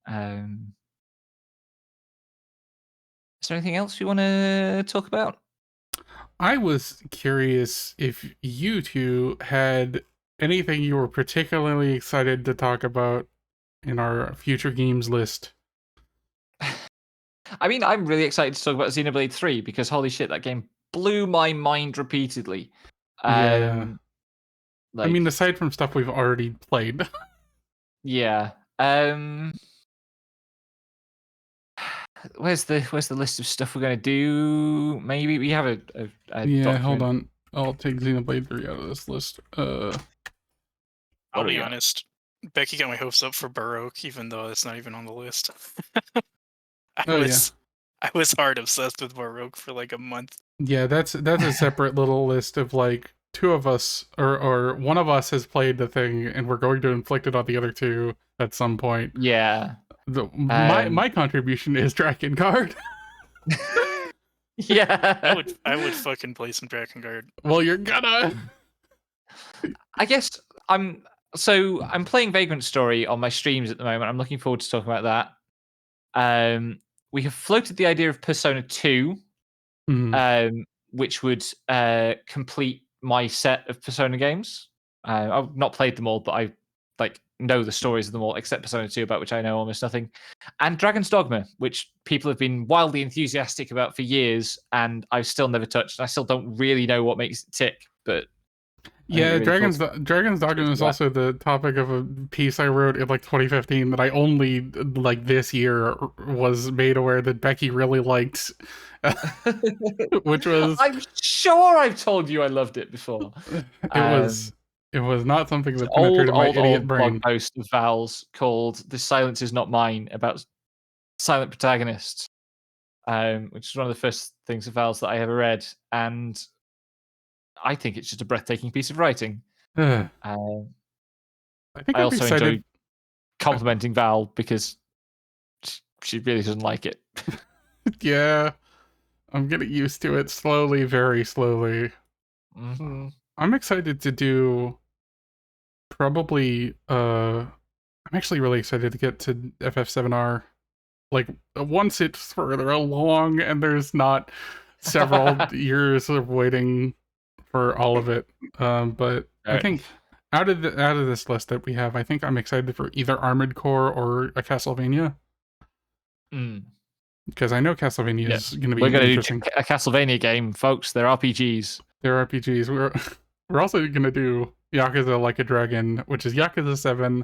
Is there anything else you want to talk about? I was curious if you two had anything you were particularly excited to talk about in our future games list. I mean, I'm really excited to talk about Xenoblade 3 because holy shit, that game blew my mind repeatedly. Yeah. I mean, aside from stuff we've already played. Yeah. Where's the list of stuff we're gonna do? Maybe we have a yeah, document. hold on. I'll take Xenoblade 3 out of this list. I'll be honest. Becky got my hopes up for baaaack, even though it's not even on the list. I was hard obsessed with baaaack for like a month. Yeah, that's a separate little list of like two of us or one of us has played the thing and we're going to inflict it on the other two at some point. Yeah. My contribution is Drakengard. Yeah. I would fucking play some Drakengard. Well, you're gonna. I guess I'm playing Vagrant Story on my streams at the moment. I'm looking forward to talking about that. We have floated the idea of Persona 2, which would complete my set of Persona games. I've not played them all, but I know the stories of them all, except Persona 2, about which I know almost nothing. And Dragon's Dogma, which people have been wildly enthusiastic about for years, and I've still never touched. I still don't really know what makes it tick, but yeah, Dragon's Dogma is also the topic of a piece I wrote in like 2015 that I only like this year was made aware that Becky really liked, which was. I'm sure I've told you I loved it before. It was not something that penetrated my idiot brain. Blog post of Val's called "The Silence Is Not Mine" about silent protagonists, which is one of the first things of Val's that I ever read, and I think it's just a breathtaking piece of writing. I think I also enjoy complimenting Val because she really doesn't like it. Yeah, I'm getting used to it slowly, very slowly. Mm-hmm. I'm excited to do probably I'm actually really excited to get to FF7R. Like once it's further along and there's not several years of waiting for all of it. But I think out of this list that we have, I think I'm excited for either Armored Core or a Castlevania. Because I know Castlevania is going to be interesting. Do a Castlevania game, folks. They're RPGs. They're RPGs. We're also going to do Yakuza Like a Dragon, which is Yakuza 7.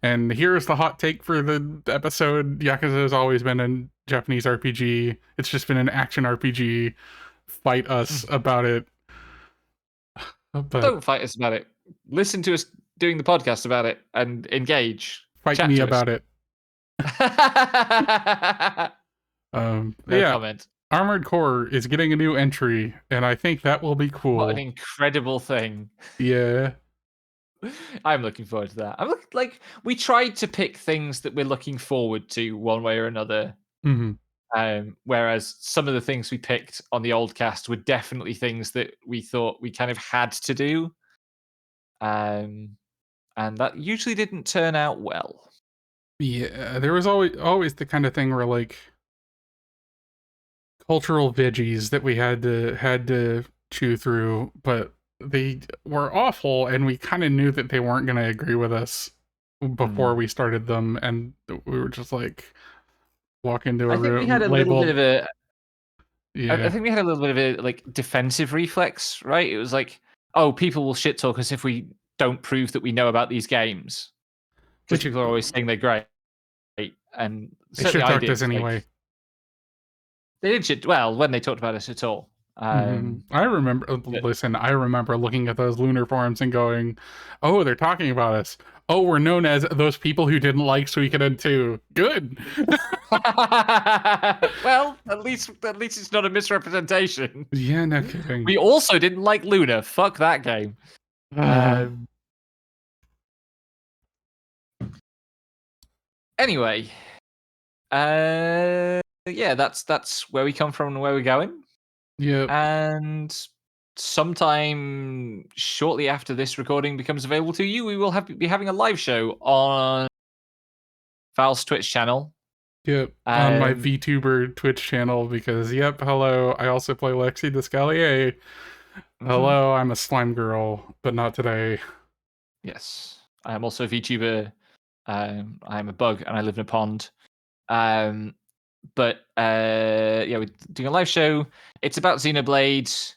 And here's the hot take for the episode. Yakuza has always been a Japanese RPG. It's just been an action RPG. Fight us about it. But don't fight us about it. Listen to us doing the podcast about it and engage. Fight me about it. No comment. Armored Core is getting a new entry, and I think that will be cool. What an incredible thing. Yeah. I'm looking forward to that. We tried to pick things that we're looking forward to one way or another. Whereas some of the things we picked on the old cast were definitely things that we thought we kind of had to do. And that usually didn't turn out well. Yeah, there was always the kind of thing where like cultural veggies that we had to chew through, but they were awful, and we kind of knew that they weren't going to agree with us before we started them, and we were just like walk into a room. I think we had a little bit of Yeah. I think we had a little bit of a like defensive reflex, right? It was like, oh, people will shit talk us if we don't prove that we know about these games, because Which people are always saying they're great, and they certainly should I talk to us did. anyway. Like, they did shit well when they talked about us at all. I remember. Listen, I remember looking at those lunar forums and going, "Oh, they're talking about us. Oh, we're known as those people who didn't like Suikoden 2. Good." Well, at least it's not a misrepresentation. Yeah, no kidding. We also didn't like Luna. Fuck that game. Anyway, yeah, that's where we come from and where we're going. Yep. And sometime shortly after this recording becomes available to you, we will be having a live show on Val's Twitch channel. Yep. On my VTuber Twitch channel because, yep, hello, I also play Lexi Descalier. Hello, I'm a slime girl, but not today. Yes. I am also a VTuber. I am a bug and I live in a pond. But yeah, we're doing a live show. It's about Xenoblade.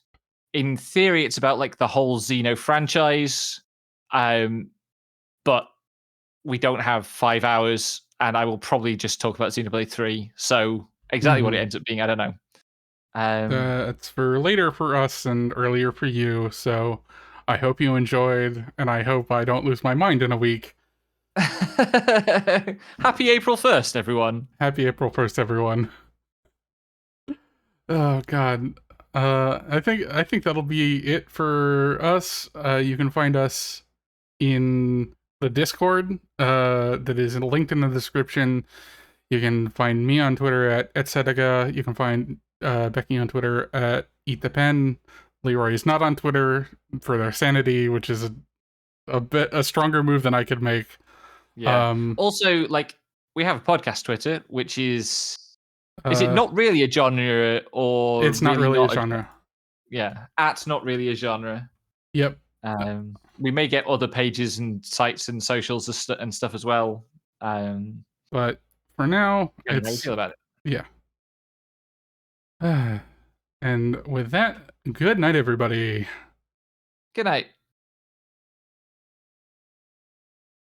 In theory, it's about like the whole Xeno franchise. But we don't have 5 hours, and I will probably just talk about Xenoblade 3. So exactly what it ends up being, I don't know. It's for later for us and earlier for you, so I hope you enjoyed, and I hope I don't lose my mind in a week. Happy April 1st, everyone. Happy April 1st, everyone. Oh god. I think that'll be it for us. You can find us in the Discord, that is linked in the description. You can find me on Twitter at Etsedega. You can find Becky on Twitter at Eat the Pen. Leroy is not on Twitter for their sanity, which is a stronger move than I could make. Yeah. Also, like, we have a podcast Twitter, which is it not really a genre, or it's not really a genre? Yeah, at not really a genre. Yep. We may get other pages and sites and socials and stuff as well. But for now, I don't know how you feel about it. Yeah. And with that, good night, everybody. Good night.